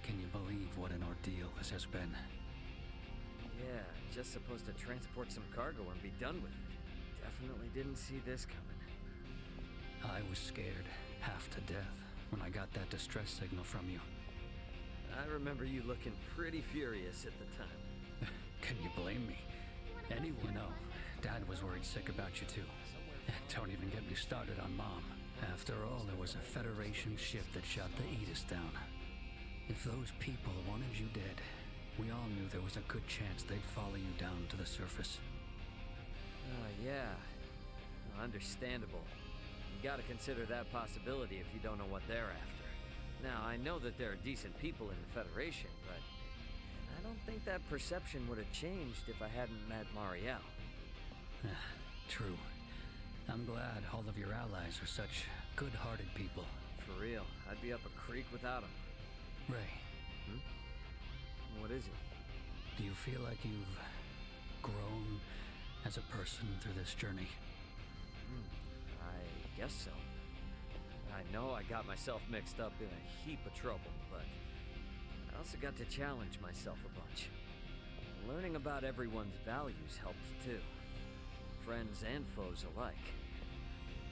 Can you believe what an ordeal this has been? Yeah, just supposed to transport some cargo and be done with it. Definitely didn't see this coming. I was scared half to death when I got that distress signal from you. I remember you looking pretty furious at the time. Can you blame me? Anyway, you know, Dad was worried sick about you too. And don't even get me started on Mom. After all, there was a Federation ship that shot the Aegis down. If those people wanted you dead, we all knew there was a good chance they'd follow you down to the surface. Yeah. Understandable. You gotta consider that possibility if you don't know what they're after. Now, I know that there are decent people in the Federation, but I don't think that perception would have changed if I hadn't met Marielle. True. I'm glad all of your allies are such good-hearted people. For real, I'd be up a creek without them. Ray. What is it? Do you feel like you've grown as a person through this journey? I guess so. I know I got myself mixed up in a heap of trouble, but I also got to challenge myself a bunch. Learning about everyone's values helped too. Friends and foes alike.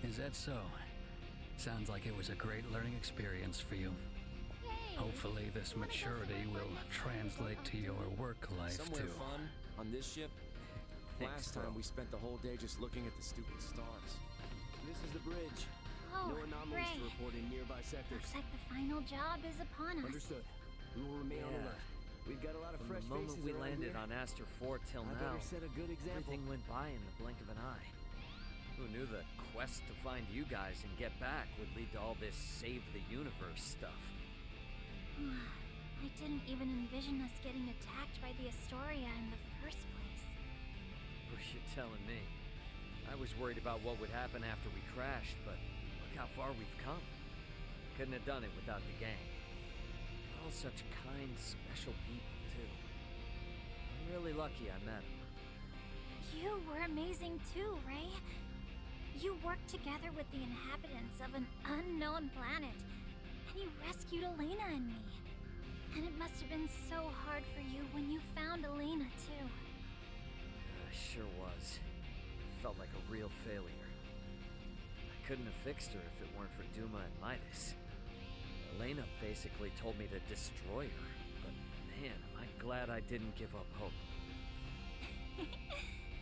Is that so? Sounds like it was a great learning experience for you. Hopefully this maturity will translate to your work life Somewhere too. fun on this ship. Last time we spent the whole day just looking at the stupid stars. This is the bridge. Oh, No anomalies Ray. to report in nearby sectors. Looks like the final job is upon us. Understood. We will remain on alert. We've got a lot of From fresh the moment faces we around landed here. on Aster IV till I now, better set a good example. everything went by in the blink of an eye. Who knew the quest to find you guys and get back would lead to all this save the universe stuff? I didn't even envision us getting attacked by the Astoria in the first place. What you telling me? I was worried about what would happen after we crashed, but look how far we've come. Couldn't have done it without the gang. They're all such kind, special people, too. I'm really lucky I met them. You were amazing too, Ray. You worked together with the inhabitants of an unknown planet, and you rescued Elena and me. And it must have been so hard for you when you found Elena, too. Sure was. Felt like a real failure. I couldn't have fixed her if it weren't for Duma and Midas. Elena basically told me to destroy her, but man, am I glad I didn't give up hope.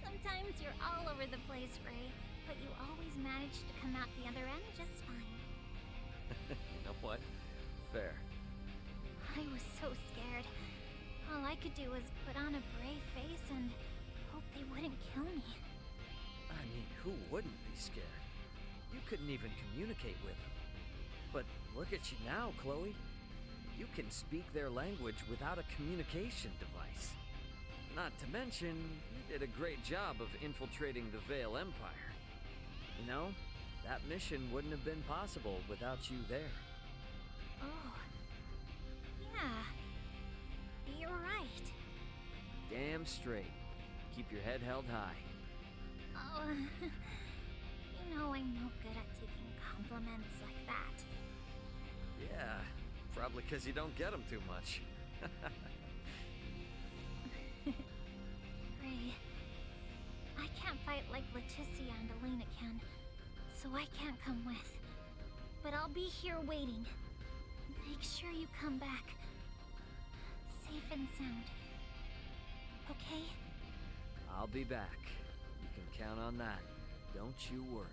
Sometimes you're all over the place, Ray, but you always manage to come out the other end just fine. You know what? Fair. I was so scared. All I could do was put on a brave face and hope they wouldn't kill me. I mean, who wouldn't be scared? You couldn't even communicate with them. But look at you now, Chloe. You can speak their language without a communication device. Not to mention, you did a great job of infiltrating the Vey'l Empire. You know, that mission wouldn't have been possible without you there. Oh. Yeah. You're right. Damn straight. Keep your head held high. Oh, you know I'm no good at taking compliments like that. Yeah, probably because you don't get them too much. Ray, I can't fight like Laeticia and Elena can, so I can't come with. But I'll be here waiting. Make sure you come back. Safe and sound. Okay? I'll be back. You can count on that. Don't you worry.